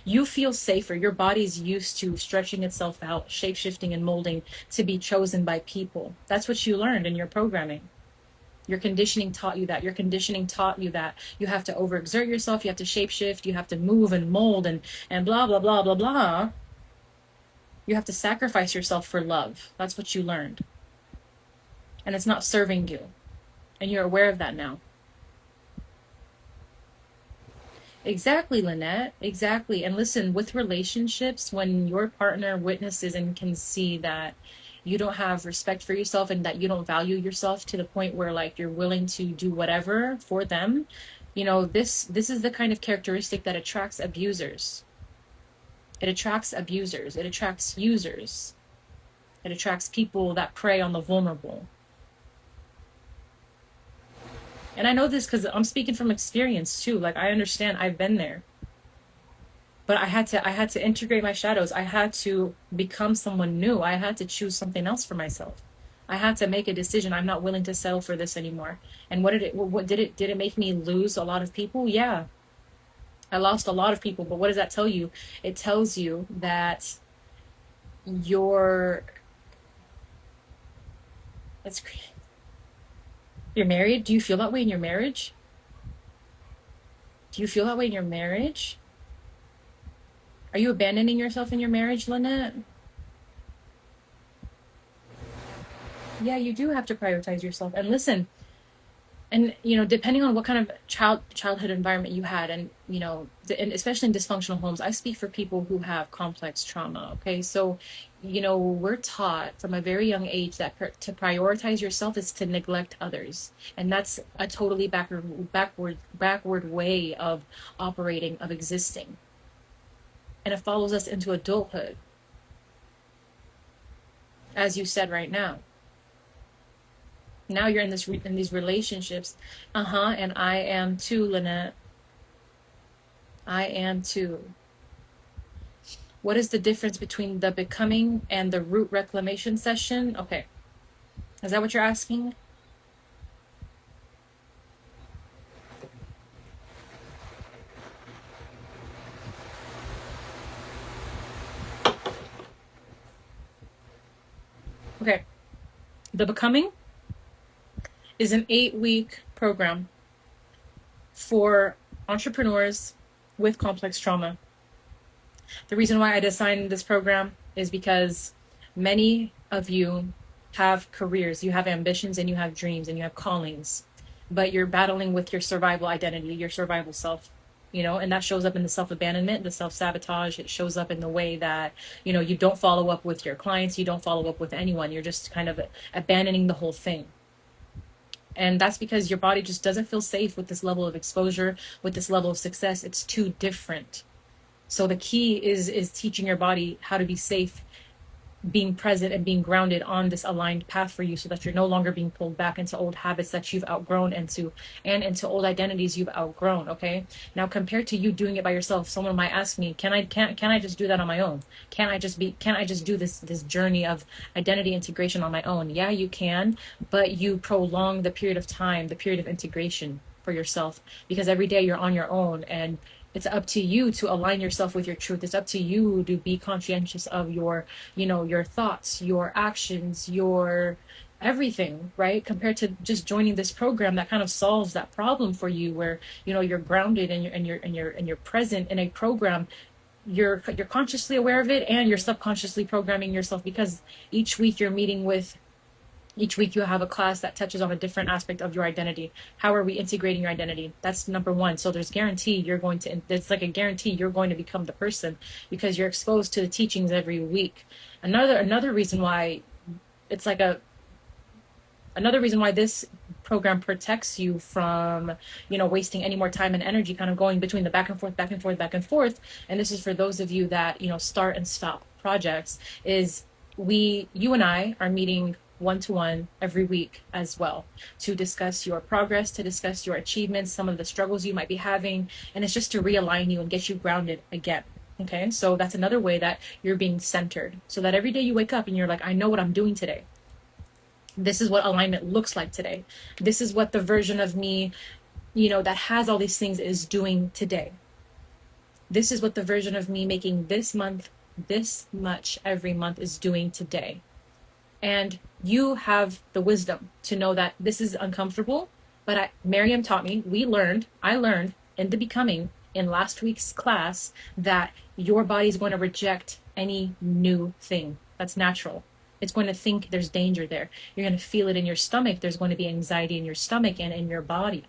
you feel safer. Your body's used to stretching itself out, shape-shifting and molding to be chosen by people. That's what you learned in your programming. Your conditioning taught you that. Your conditioning taught you that you have to overexert yourself, you have to shapeshift, you have to move and mold and blah, blah, blah, blah, blah. You have to sacrifice yourself for love. That's what you learned. And it's not serving you. And you're aware of that now. Exactly, Lynette. Exactly. And listen, with relationships, when your partner witnesses and can see that you don't have respect for yourself and that you don't value yourself to the point where like you're willing to do whatever for them, you know, this is the kind of characteristic that attracts abusers. It attracts abusers. It attracts users. It attracts people that prey on the vulnerable. And I know this because I'm speaking from experience too. Like I understand, I've been there. But I had to integrate my shadows. I had to become someone new. I had to choose something else for myself. I had to make a decision. I'm not willing to settle for this anymore. And what did it make me lose a lot of people? Yeah. I lost a lot of people, but what does that tell you? It tells you that you're married. Do you feel that way in your marriage? Do you feel that way in your marriage? Are you abandoning yourself in your marriage, Lynette? Yeah, you do have to prioritize yourself. And listen, and you know, depending on what kind of childhood environment you had, and you know, and especially in dysfunctional homes, I speak for people who have complex trauma. Okay, so you know, we're taught from a very young age that to prioritize yourself is to neglect others, and that's a totally backward way of operating, of existing, and it follows us into adulthood, as you said right now. Now you're in these relationships. And I am too, Lynette. I am too. What is the difference between the becoming and the root reclamation session? Okay. Is that what you're asking? Okay. The Becoming is an 8-week program for entrepreneurs with complex trauma. The reason why I designed this program is because many of you have careers, you have ambitions, and you have dreams, and you have callings, but you're battling with your survival identity, your survival self, and that shows up in the self-abandonment, the self-sabotage. It shows up in the way that, you don't follow up with your clients, you don't follow up with anyone. You're just kind of abandoning the whole thing. And that's because your body just doesn't feel safe with this level of exposure, with this level of success. It's too different. So the key is teaching your body how to be safe, being present and being grounded on this aligned path for you, so that you're no longer being pulled back into old habits that you've outgrown and into old identities you've outgrown. Okay. Now, compared to you doing it by yourself, someone might ask me, can I just do that on my own? Can I just do this journey of identity integration on my own? Yeah, you can, but you prolong the period of time, the period of integration for yourself, because every day you're on your own, and it's up to you to align yourself with your truth. It's up to you to be conscientious of your thoughts, your actions, your everything, right? Compared to just joining this program that kind of solves that problem for you, where you're grounded and you're present in a program. You're consciously aware of it, and you're subconsciously programming yourself, because each week you're meeting with each week you have a class that touches on a different aspect of your identity. How are we integrating your identity? That's number one. So there's it's like a guarantee you're going to become the person, because you're exposed to the teachings every week. Another reason why it's like another reason why this program protects you from wasting any more time and energy kind of going between the back and forth, back and forth, back and forth. And this is for those of you that start and stop projects, is you and I are meeting one-to-one every week as well, to discuss your progress, to discuss your achievements, some of the struggles you might be having, and it's just to realign you and get you grounded again. Okay, so that's another way that you're being centered, so that every day you wake up and you're like, I know what I'm doing today. This is what alignment looks like today. This is what the version of me, that has all these things, is doing today. This is what the version of me making this month this much every month is doing today. And you have the wisdom to know that this is uncomfortable, but Miriam taught me, I learned in the Becoming, in last week's class, that your body is going to reject any new thing. That's natural. It's going to think there's danger there. You're going to feel it in your stomach. There's going to be anxiety in your stomach and in your body.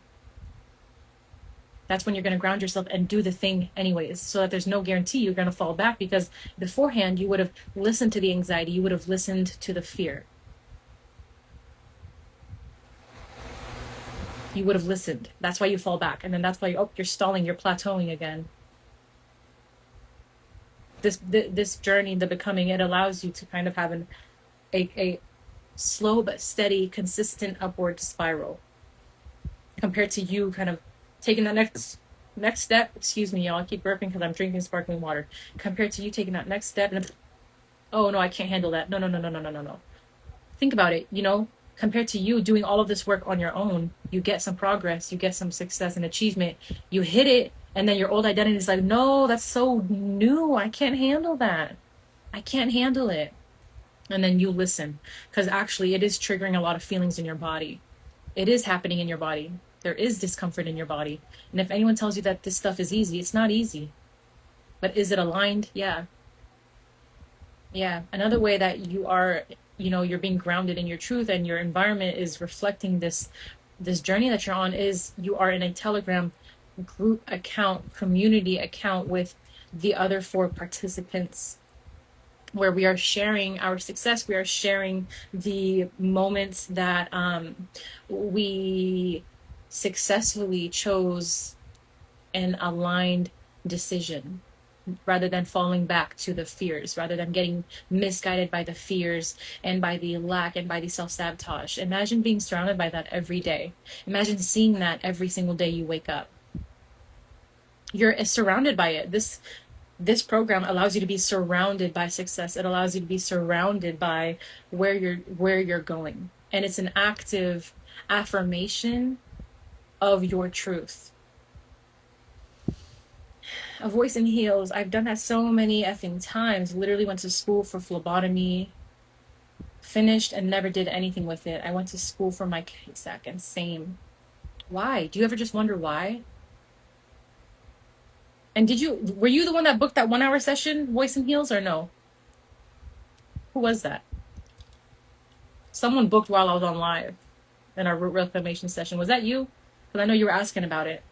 That's when you're going to ground yourself and do the thing anyways, so that there's no guarantee you're going to fall back, because beforehand you would have listened to the anxiety, you would have listened to the fear. You would have listened. That's why you fall back. And then that's why you're stalling, you're plateauing again. This journey, the Becoming, it allows you to kind of have a slow but steady, consistent upward spiral, compared to you kind of taking that next step. Excuse me, y'all, I keep burping because I'm drinking sparkling water. Compared to you taking that next step and, oh no, I can't handle that. No. Think about it, compared to you doing all of this work on your own, you get some progress, you get some success and achievement, you hit it, and then your old identity is like, no, that's so new, I can't handle that. I can't handle it. And then you listen, because actually it is triggering a lot of feelings in your body. It is happening in your body. There is discomfort in your body. And if anyone tells you that this stuff is easy, it's not easy. But is it aligned? Yeah. Another way that you are, you're being grounded in your truth, and your environment is reflecting this journey that you're on, is you are in a Telegram group account, community account, with the other 4 participants, where we are sharing our success. We are sharing the moments that we successfully chose an aligned decision, rather than falling back to the fears, rather than getting misguided by the fears and by the lack and by the self-sabotage. Imagine being surrounded by that every day. Imagine seeing that every single day you wake up. You're surrounded by it. This program allows you to be surrounded by success. It allows you to be surrounded by where you're going. And it's an active affirmation of your truth. A Voice in Heels, I've done that so many effing times. Literally went to school for phlebotomy. Finished and never did anything with it. I went to school for my CSAC and same. Why? Do you ever just wonder why? And were you the one that booked that 1 hour session, Voice and Heels, or no? Who was that? Someone booked while I was on live in our root reclamation session. Was that you? Because I know you were asking about it.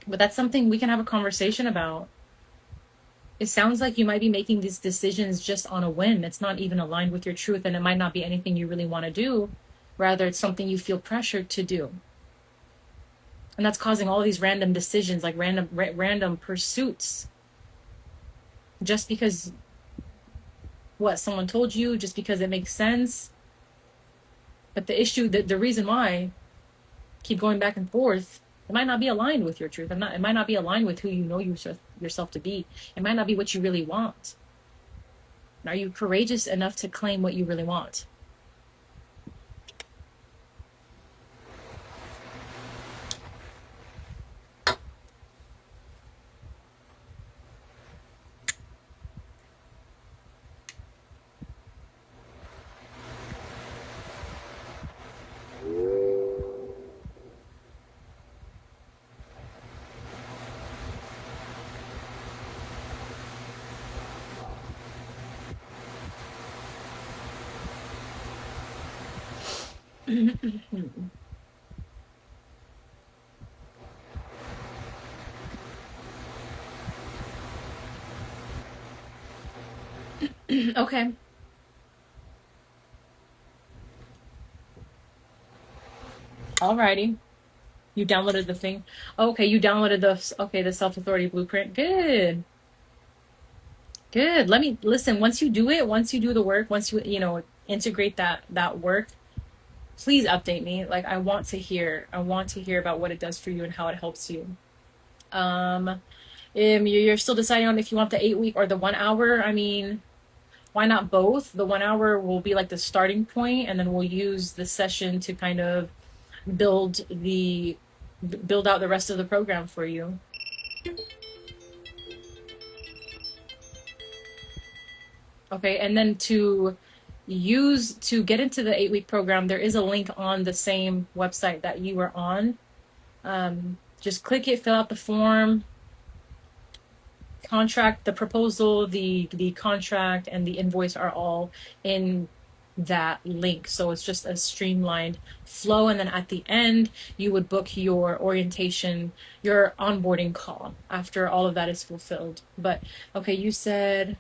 But that's something we can have a conversation about. It sounds like you might be making these decisions just on a whim. It's not even aligned with your truth, and it might not be anything you really want to do. Rather, it's something you feel pressured to do. And that's causing all these random decisions, like random pursuits. Just because someone told you, just because it makes sense. But the issue, the reason why, keep going back and forth, it might not be aligned with your truth. It might not be aligned with who you know yourself to be. It might not be what you really want. And are you courageous enough to claim what you really want? Okay. Alrighty. You downloaded the thing. Okay, you downloaded the self-authority blueprint. Good. Good. Let me listen. Once you do it, once you do the work, once you integrate that work, please update me. Like I want to hear about what it does for you and how it helps you. You're still deciding on if you want the 8 week or the 1 hour. I mean, why not both? The 1 hour will be like the starting point, and then we'll use the session to kind of build out the rest of the program for you. Okay, and then to get into the 8 week program, there is a link on the same website that you were on. Just click it, fill out the form, contract, the proposal, the contract, and the invoice are all in that link. So it's just a streamlined flow. And then at the end, you would book your orientation, your onboarding call after all of that is fulfilled. But okay, you said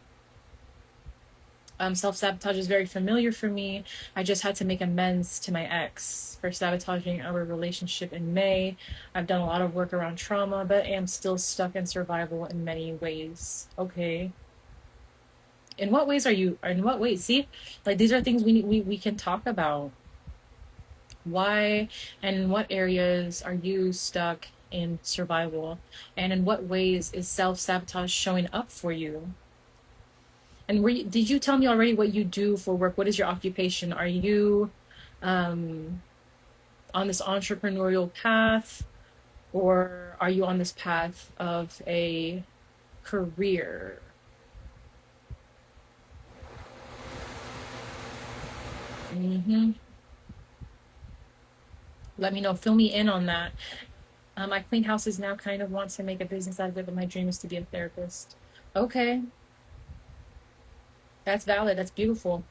self-sabotage is very familiar for me. I just had to make amends to my ex for sabotaging our relationship in May. I've done a lot of work around trauma, but am still stuck in survival in many ways. Okay. In what ways? See, like these are things we can talk about. Why and in what areas are you stuck in survival? And in what ways is self-sabotage showing up for you? And did you tell me already what you do for work? What is your occupation? Are you on this entrepreneurial path, or are you on this path of a career? Let me know. Fill me in on that. I clean houses now, kind of want to make a business out of it, but my dream is to be a therapist. Okay. That's valid. That's beautiful.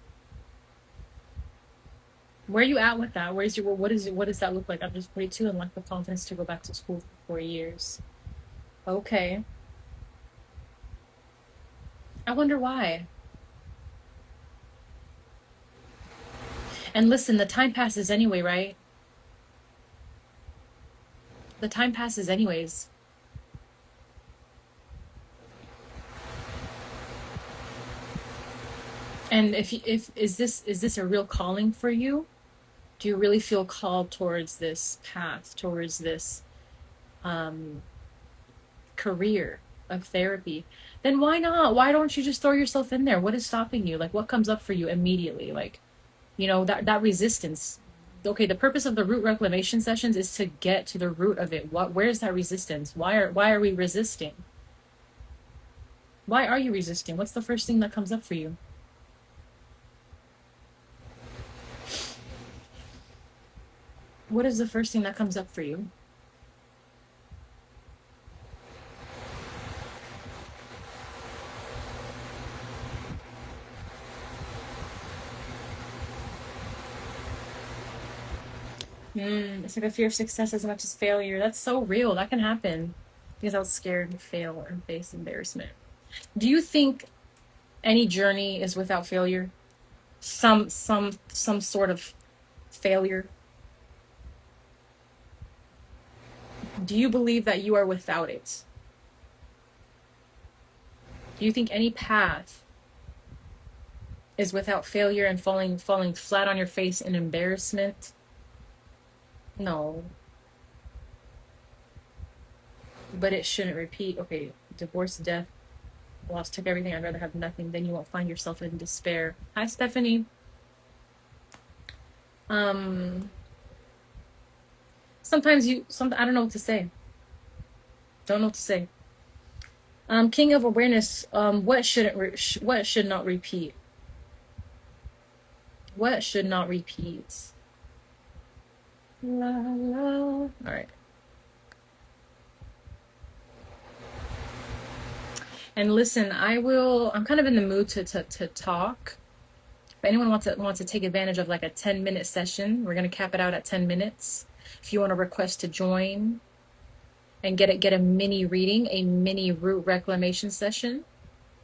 Where are you at with that? What does that look like? I'm just 42 and lack the confidence to go back to school for 4 years. Okay. I wonder why. And listen, the time passes anyway, right? The time passes anyways. And if is this a real calling for you? Do you really feel called towards this path, towards this career of therapy? Then why not? Why don't you just throw yourself in there? What is stopping you? Like, what comes up for you immediately? Like, that resistance. Okay, the purpose of the root reclamation sessions is to get to the root of it. Where's that resistance? Why are we resisting? Why are you resisting? What's the first thing that comes up for you? What is the first thing that comes up for you? It's like a fear of success as much as failure. That's so real. That can happen because I was scared to fail or face embarrassment. Do you think any journey is without failure? Some sort of failure? Do you believe that you are without it? Do you think any path is without failure and falling flat on your face in embarrassment? No. But it shouldn't repeat. Okay, divorce, death, loss, took everything. I'd rather have nothing. Then you won't find yourself in despair. Hi, Stephanie. Sometimes I don't know what to say. Don't know what to say. King of awareness. What should not repeat? What should not repeat? La, la. All right. And listen, I'm kind of in the mood to talk. If anyone wants to take advantage of like a 10-minute session, we're going to cap it out at 10 minutes. If you want to request to join and get a mini reading, a mini root reclamation session,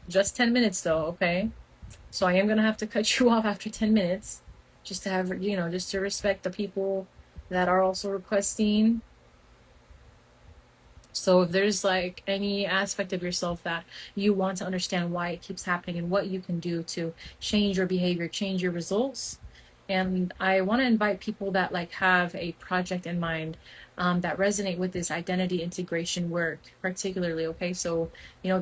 just 10 minutes though, okay? So I am going to have to cut you off after 10 minutes just to have, just to respect the people that are also requesting. So if there's like any aspect of yourself that you want to understand why it keeps happening and what you can do to change your behavior, change your results. And I want to invite people that like have a project in mind that resonate with this identity integration work particularly. Okay, so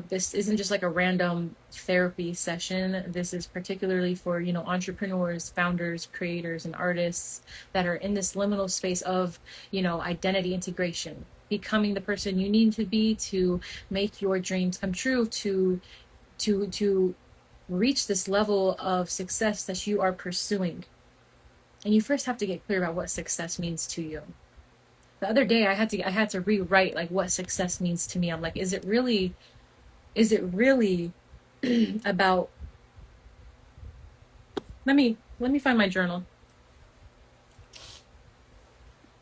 this isn't just like a random therapy session. This is particularly for entrepreneurs, founders, creators, and artists that are in this liminal space of identity integration, becoming the person you need to be to make your dreams come true, to reach this level of success that you are pursuing. And you first have to get clear about what success means to you. The other day I had to rewrite like what success means to me. I'm like, is it really about, let me find my journal.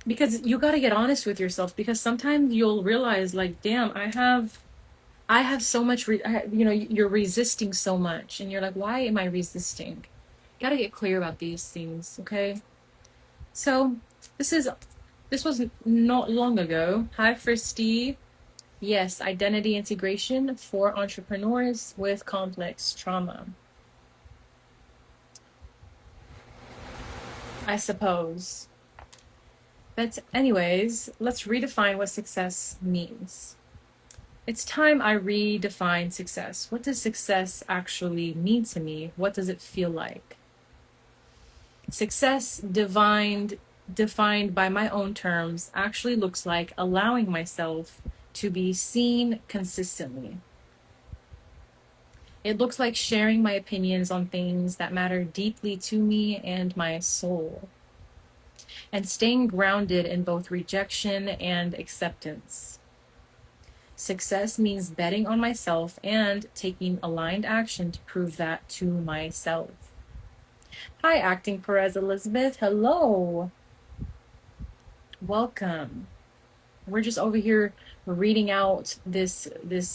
Because you got to get honest with yourself, because sometimes you'll realize like, damn, I have so much, you're resisting so much and you're like, why am I resisting? You got to get clear about these things. Okay. So this was not long ago. Hi, Fristy. Yes. Identity integration for entrepreneurs with complex trauma. I suppose. But anyways, let's redefine what success means. It's time I redefine success. What does success actually mean to me? What does it feel like? Success defined by my own terms actually looks like allowing myself to be seen consistently. It looks like sharing my opinions on things that matter deeply to me and my soul, and staying grounded in both rejection and acceptance. Success means betting on myself and taking aligned action to prove that to myself. Hi, Acting Perez Elizabeth. Hello. Welcome. We're just over here reading out this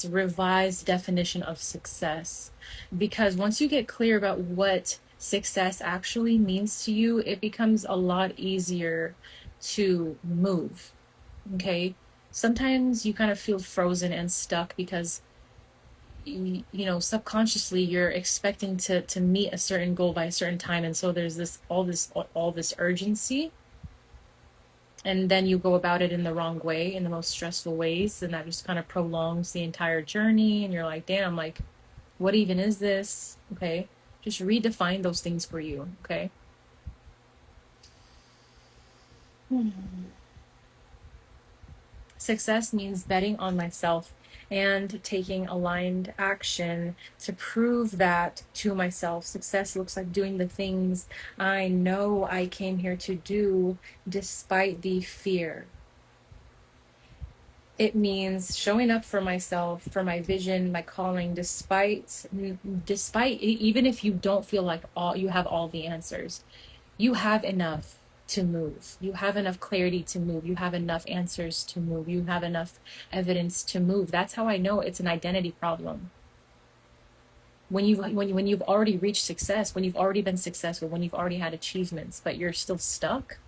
revised definition of success, because once you get clear about what success actually means to you, it becomes a lot easier to move. Okay, sometimes you kind of feel frozen and stuck because subconsciously you're expecting to meet a certain goal by a certain time, and so there's all this urgency, and then you go about it in the wrong way, in the most stressful ways, and that just kind of prolongs the entire journey, and you're like, damn, like, what even is this? Okay, just redefine those things for you. Okay. Success means betting on myself and taking aligned action to prove that to myself. Success looks like doing the things I know I came here to do despite the fear. It means showing up for myself, for my vision, my calling, despite even if you don't feel like you have all the answers. You have enough to move. You have enough clarity to move. You have enough answers to move. You have enough evidence to move. That's how I know it's an identity problem. When you've already reached success, when you've already been successful, when you've already had achievements, but you're still stuck,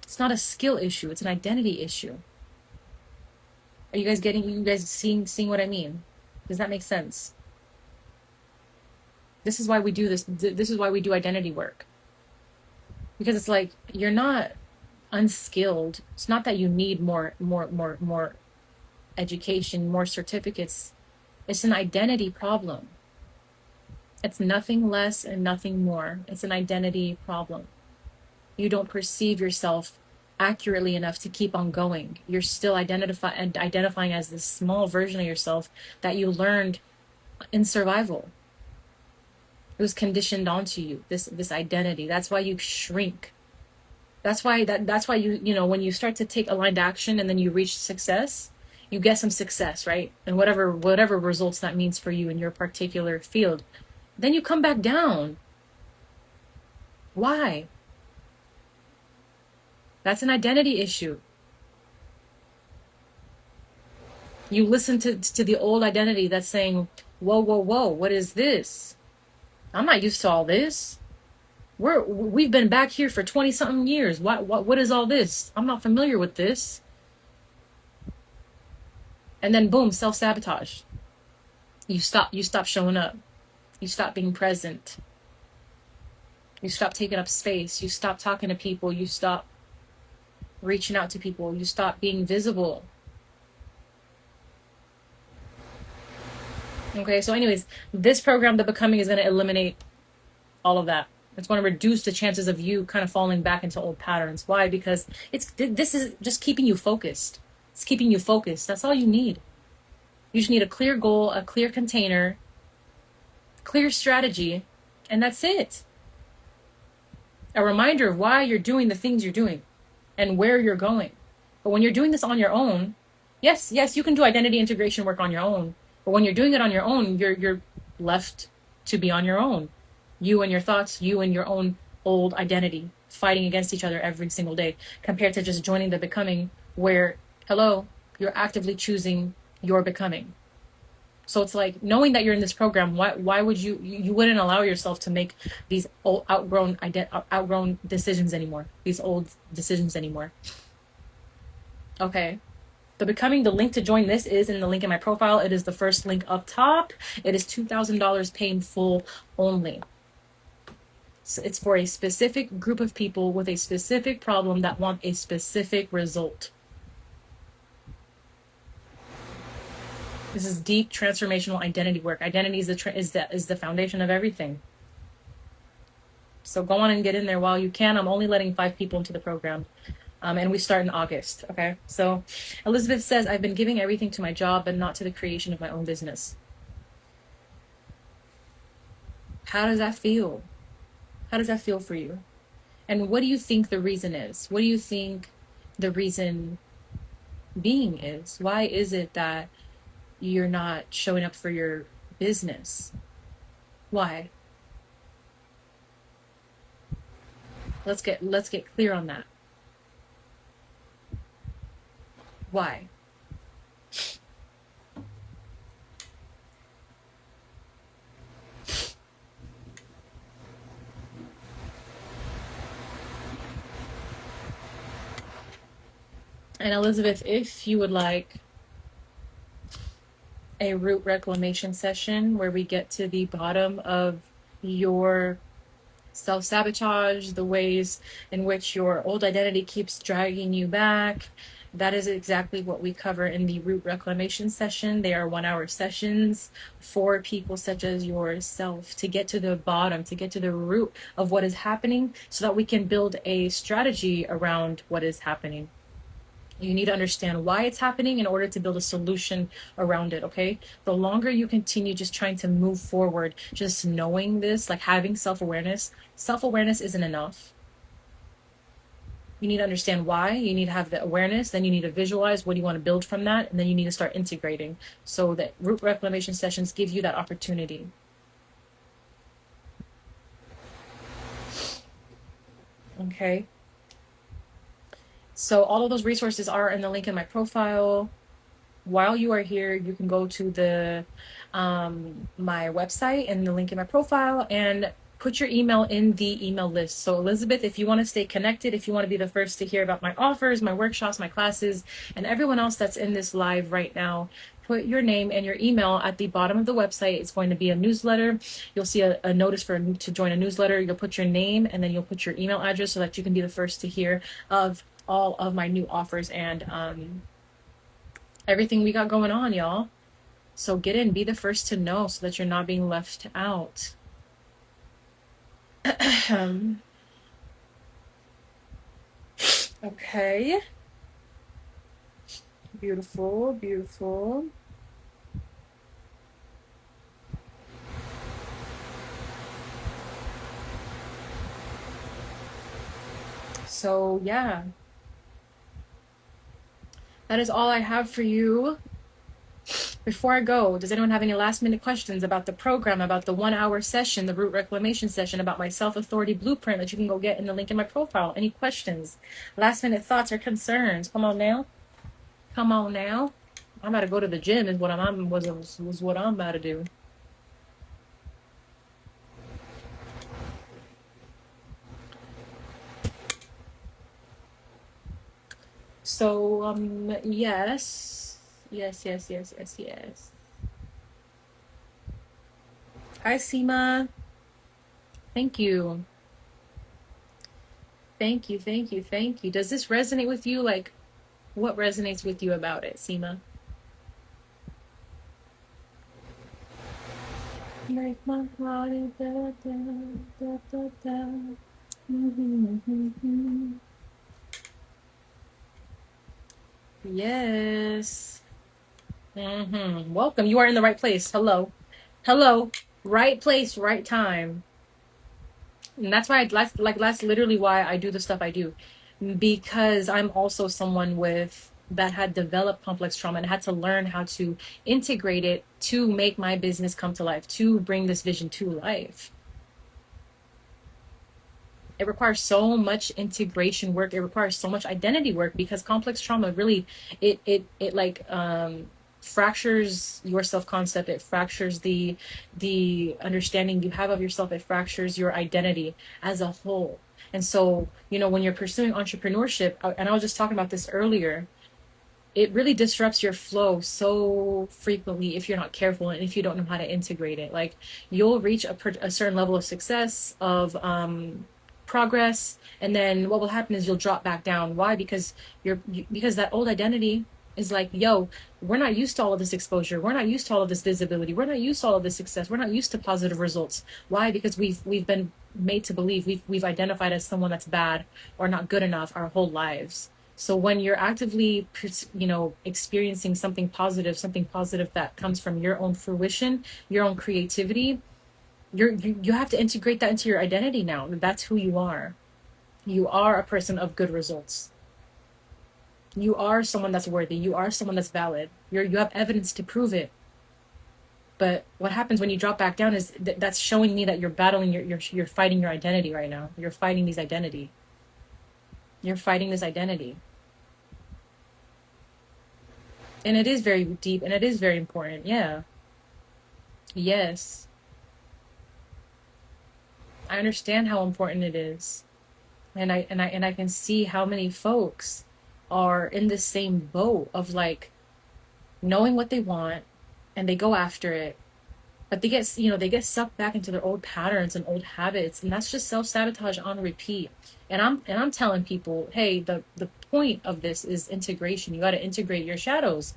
it's not a skill issue, it's an identity issue. Are you guys seeing what I mean? Does that make sense? This is why we do this. This is why we do identity work. Because it's like, you're not unskilled. It's not that you need more education, more certificates. It's an identity problem. It's nothing less and nothing more. It's an identity problem. You don't perceive yourself accurately enough to keep on going. You're still identifying as this small version of yourself that you learned in survival. It was conditioned onto you, this identity. That's why you shrink. That's why you when you start to take aligned action and then you reach success, you get some success, right? And whatever results that means for you in your particular field, then you come back down. Why? That's an identity issue. You listen to the old identity that's saying, whoa, what is this? I'm not used to all this. We've been back here for 20 something years. What is all this? I'm not familiar with this. And then boom, self-sabotage. You stop showing up. You stop being present. You stop taking up space. You stop talking to people. You stop reaching out to people. You stop being visible. Okay, so anyways, this program, The Becoming, is going to eliminate all of that. It's going to reduce the chances of you kind of falling back into old patterns. Why? Because this is just keeping you focused. It's keeping you focused. That's all you need. You just need a clear goal, a clear container, clear strategy, and that's it. A reminder of why you're doing the things you're doing and where you're going. But when you're doing this on your own, yes, you can do identity integration work on your own. But when you're doing it on your own, you're left to be on your own. You and your thoughts, you and your own old identity, fighting against each other every single day, compared to just joining The Becoming, where, hello, you're actively choosing your becoming. So it's like, knowing that you're in this program, why would you wouldn't allow yourself to make these old outgrown decisions anymore, these old decisions anymore. Okay. The Becoming, the link to join this is in the link in my profile. It is the first link up top. It is $2,000 pay in full only. So it's for a specific group of people with a specific problem that want a specific result. This is deep transformational identity work. Identity is the foundation of everything. So go on and get in there while you can. I'm only letting 5 people into the program. And we start in August, okay? So Elizabeth says, I've been giving everything to my job, but not to the creation of my own business. How does that feel? How does that feel for you? And what do you think the reason is? What do you think the reason being is? Why is it that you're not showing up for your business? Why? Let's get clear on that. Why? And Elizabeth, if you would like a root reclamation session where we get to the bottom of your self-sabotage, the ways in which your old identity keeps dragging you back, that is exactly what we cover in the root reclamation session. They are 1-hour sessions for people such as yourself to get to the bottom, to get to the root of what is happening so that we can build a strategy around what is happening. You need to understand why it's happening in order to build a solution around it, okay? The longer you continue just trying to move forward, just knowing this, like having self-awareness isn't enough. You need to understand why. You need to have the awareness. Then you need to visualize what you want to build from that. And then you need to start integrating. So that root reclamation sessions give you that opportunity. Okay. So all of those resources are in the link in my profile. While you are here, you can go to the my website and the link in my profile and put your email in the email list. So Elizabeth, if you want to stay connected, if you want to be the first to hear about my offers, my workshops, my classes, and everyone else that's in this live right now, put your name and your email at the bottom of the website. It's going to be a newsletter. You'll see a notice to join a newsletter. You'll put your name and then you'll put your email address so that you can be the first to hear of all of my new offers and everything we got going on, y'all. So get in, be the first to know so that you're not being left out. Okay. Beautiful, beautiful. So yeah, that is all I have for you. Before I go, does anyone have any last minute questions about the program, about the 1 hour session, the root reclamation session, about my self-authority blueprint that you can go get in the link in my profile? Any questions, last minute thoughts or concerns? Come on now. Come on now. I'm about to go to the gym is what was what I'm about to do. So yes. Hi Seema. Thank you. Thank you. Does this resonate with you? Like, what resonates with you about it, Seema? Make my body da, da, da, da. Yes. Welcome. You are in the right place. Hello. Right place, right time. And that's why that's literally why I do the stuff I do, because I'm also someone that had developed complex trauma and had to learn how to integrate it to make my business come to life, to bring this vision to life. It requires so much integration work. It requires so much identity work because complex trauma really, it fractures your self-concept. It fractures the understanding you have of yourself. It fractures your identity as a whole. And so, when you're pursuing entrepreneurship, and I was just talking about this earlier, it really disrupts your flow so frequently if you're not careful and if you don't know how to integrate it. Like, you'll reach a certain level of success, of progress, and then what will happen is you'll drop back down. Why? Because because that old identity is like, yo, we're not used to all of this exposure. We're not used to all of this visibility. We're not used to all of this success. We're not used to positive results. Why? Because we've been made to believe, we've identified as someone that's bad or not good enough our whole lives. So when you're actively, experiencing something positive that comes from your own fruition, your own creativity, you have to integrate that into your identity now. That's who you are. You are a person of good results. You are someone that's worthy. You are someone that's valid. You have evidence to prove it. But what happens when you drop back down is that's showing me that you're battling, you're fighting your identity right now. You're fighting this identity. And it is very deep and it is very important. Yeah. Yes. I understand how important it is. And I can see how many folks are in the same boat of like knowing what they want and they go after it, but they get sucked back into their old patterns and old habits, and that's just self-sabotage on repeat. And I'm telling people, hey, the point of this is integration. You got to integrate your shadows.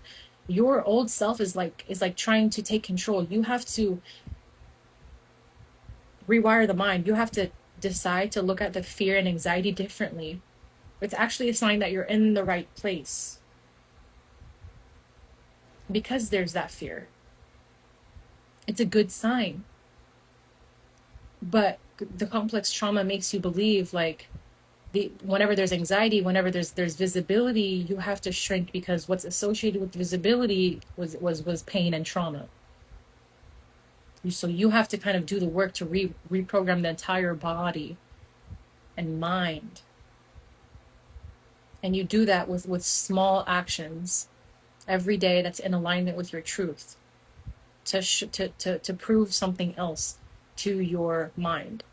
Your old self is like trying to take control. You have to rewire the mind. You have to decide to look at the fear and anxiety differently. It's actually a sign that you're in the right place because there's that fear. It's a good sign. But the complex trauma makes you believe like whenever there's anxiety, whenever there's visibility, you have to shrink because what's associated with visibility was pain and trauma. So you have to kind of do the work to reprogram the entire body and mind. And you do that with small actions every day that's in alignment with your truth to prove something else to your mind.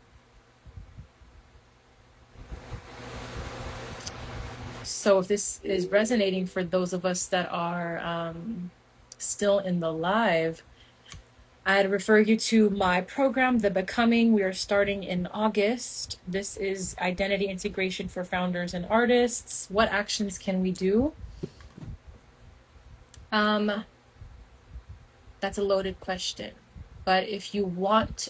So if this is resonating for those of us that are still in the live, I'd refer you to my program, The Becoming. We are starting in August. This is identity integration for founders and artists. What actions can we do? That's a loaded question. But if you want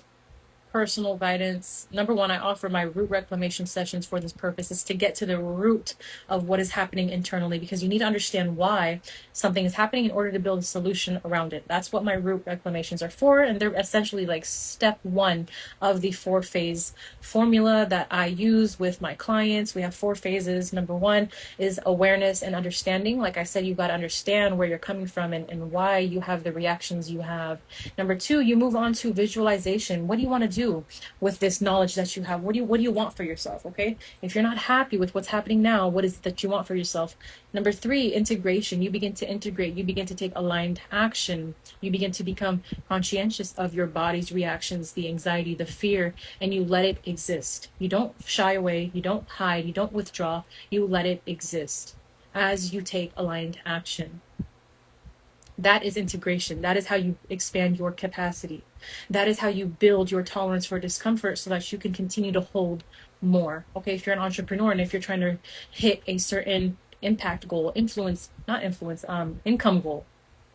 personal guidance, number one, I offer my root reclamation sessions for this purpose, is to get to the root of what is happening internally, because you need to understand why something is happening in order to build a solution around it. That's what my root reclamations are for, and they're essentially like step one of the 4-phase formula that I use with my clients. We have 4 phases. Number one is awareness and understanding. Like I said, you've got to understand where you're coming from and why you have the reactions you have. Number 2, you move on to visualization. What do you want to do with this knowledge that you have? What do you want for yourself? Okay, if you're not happy with what's happening now, what is it that you want for yourself? Number 3, integration. You begin to integrate. You begin to take aligned action. You begin to become conscientious of your body's reactions, the anxiety, the fear, and you let it exist. You don't shy away. You don't hide. You don't withdraw. You let it exist as you take aligned action. That is integration. That is how you expand your capacity. That is how you build your tolerance for discomfort so that you can continue to hold more. Okay, if you're an entrepreneur and if you're trying to hit a certain impact goal, income goal,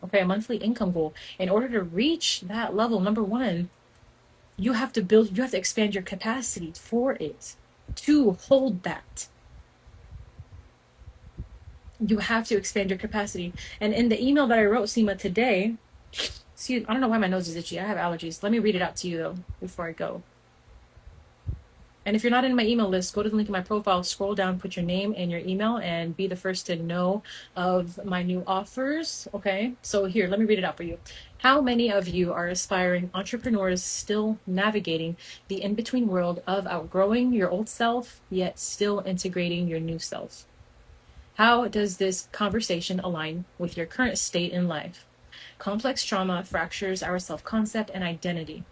okay, a monthly income goal, in order to reach that level, number one, you have to expand your capacity for it to hold that. You have to expand your capacity. And in the email that I wrote, Seema, today, see, I don't know why my nose is itchy. I have allergies. Let me read it out to you, though, before I go. And if you're not in my email list, go to the link in my profile, scroll down, put your name and your email, and be the first to know of my new offers. Okay, so here, let me read it out for you. How many of you are aspiring entrepreneurs still navigating the in-between world of outgrowing your old self, yet still integrating your new self? How does this conversation align with your current state in life? Complex trauma fractures our self-concept and identity.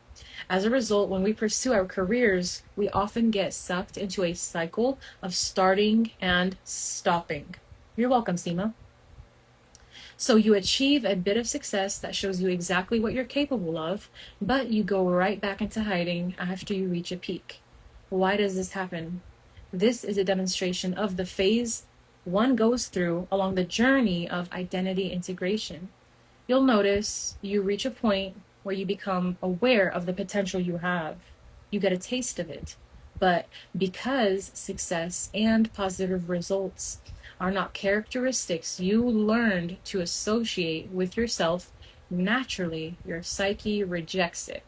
As a result, when we pursue our careers, we often get sucked into a cycle of starting and stopping. You're welcome, Seema. So you achieve a bit of success that shows you exactly what you're capable of, but you go right back into hiding after you reach a peak. Why does this happen? This is a demonstration of the phase one goes through along the journey of identity integration. You'll notice you reach a point where you become aware of the potential you have. You get a taste of it. But because success and positive results are not characteristics you learned to associate with yourself, naturally, your psyche rejects it.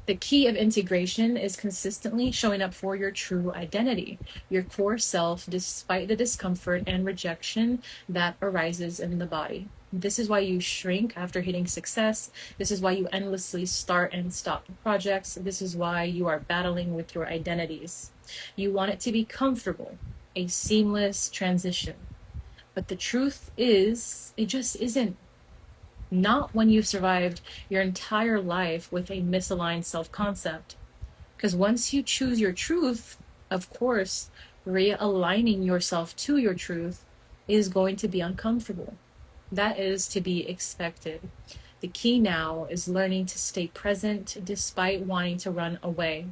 The key of integration is consistently showing up for your true identity, your core self, despite the discomfort and rejection that arises in the body. This is why you shrink after hitting success. This is why you endlessly start and stop projects. This is why you are battling with your identities. You want it to be comfortable, a seamless transition. But the truth is, it just isn't. Not when you've survived your entire life with a misaligned self-concept. Because once you choose your truth, of course, realigning yourself to your truth is going to be uncomfortable. That is to be expected. The key now is learning to stay present despite wanting to run away.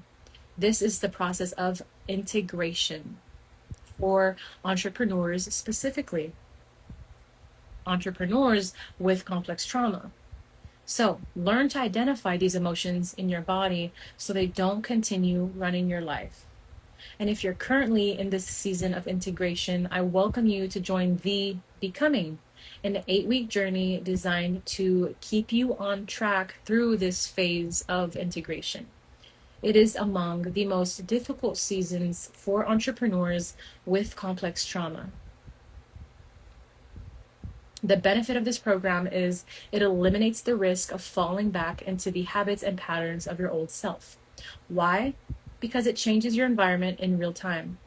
This is the process of integration for entrepreneurs specifically. Entrepreneurs with complex trauma. So learn to identify these emotions in your body so they don't continue running your life. And if you're currently in this season of integration, I welcome you to join the Becoming, an 8-week journey designed to keep you on track through this phase of integration. It is among the most difficult seasons for entrepreneurs with complex trauma. The benefit of this program is it eliminates the risk of falling back into the habits and patterns of your old self. Why? Because it changes your environment in real time.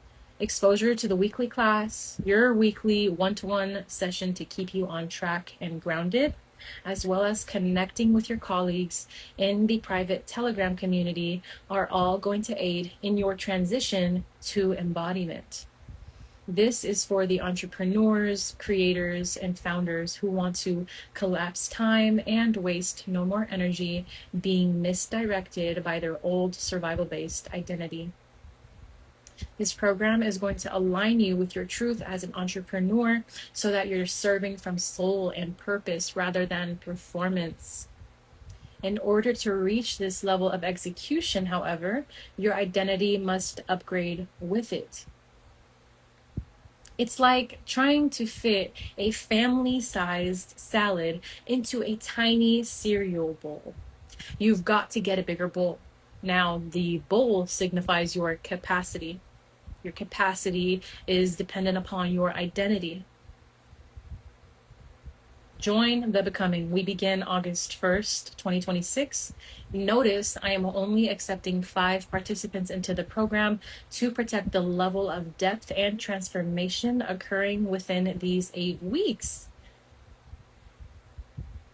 Exposure to the weekly class, your weekly one-to-one session to keep you on track and grounded, as well as connecting with your colleagues in the private Telegram community are all going to aid in your transition to embodiment. This is for the entrepreneurs, creators, and founders who want to collapse time and waste no more energy being misdirected by their old survival-based identity. This program is going to align you with your truth as an entrepreneur so that you're serving from soul and purpose rather than performance. In order to reach this level of execution, however, your identity must upgrade with it. It's like trying to fit a family-sized salad into a tiny cereal bowl. You've got to get a bigger bowl. Now, the bowl signifies your capacity. Your capacity is dependent upon your identity. Join the Becoming. We begin August 1st, 2026. Notice I am only accepting 5 participants into the program to protect the level of depth and transformation occurring within these 8 weeks.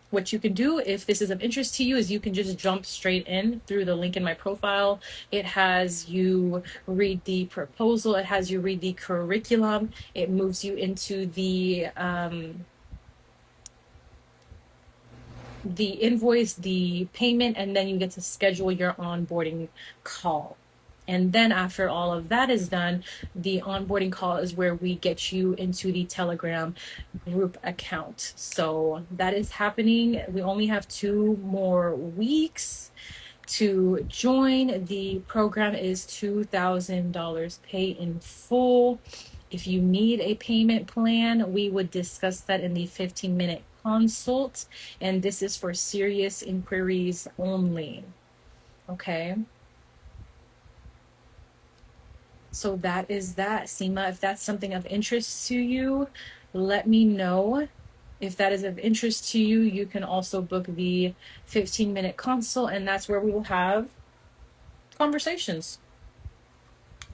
What you can do if this is of interest to you is you can just jump straight in through the link in my profile. It has you read the proposal. It has you read the curriculum. It moves you into the invoice, the payment, and then you get to schedule your onboarding call. And then after all of that is done, the onboarding call is where we get you into the Telegram group account. So that is happening. We only have 2 more weeks to join. The program is $2,000 pay in full. If you need a payment plan, we would discuss that in the 15-minute consult, and this is for serious inquiries only. Okay, so that is that. Seema, if that's something of interest to you, let me know. If that is of interest to you, you can also book the 15-minute consult, and that's where we will have conversations.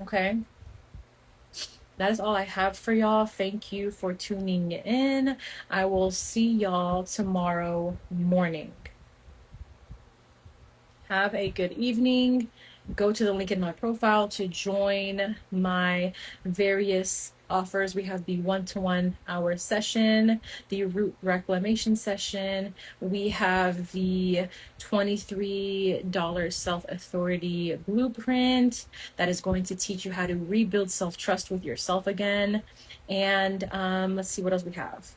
Okay, that is all I have for y'all. Thank you for tuning in. I will see y'all tomorrow morning. Have a good evening. Go to the link in my profile to join my various offers. We have the 1-to-1 hour session, the root reclamation session. We have the $23 self-authority blueprint that is going to teach you how to rebuild self-trust with yourself again. And let's see what else we have.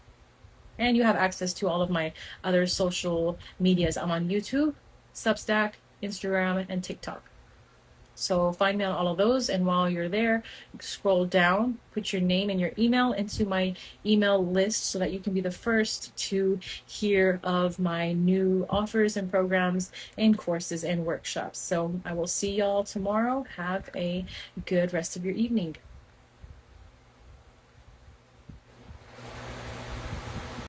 And you have access to all of my other social medias. I'm on YouTube, Substack, Instagram, and TikTok. So find me on all of those, and while you're there, scroll down, put your name and your email into my email list so that you can be the first to hear of my new offers and programs and courses and workshops. So I will see y'all tomorrow. Have a good rest of your evening.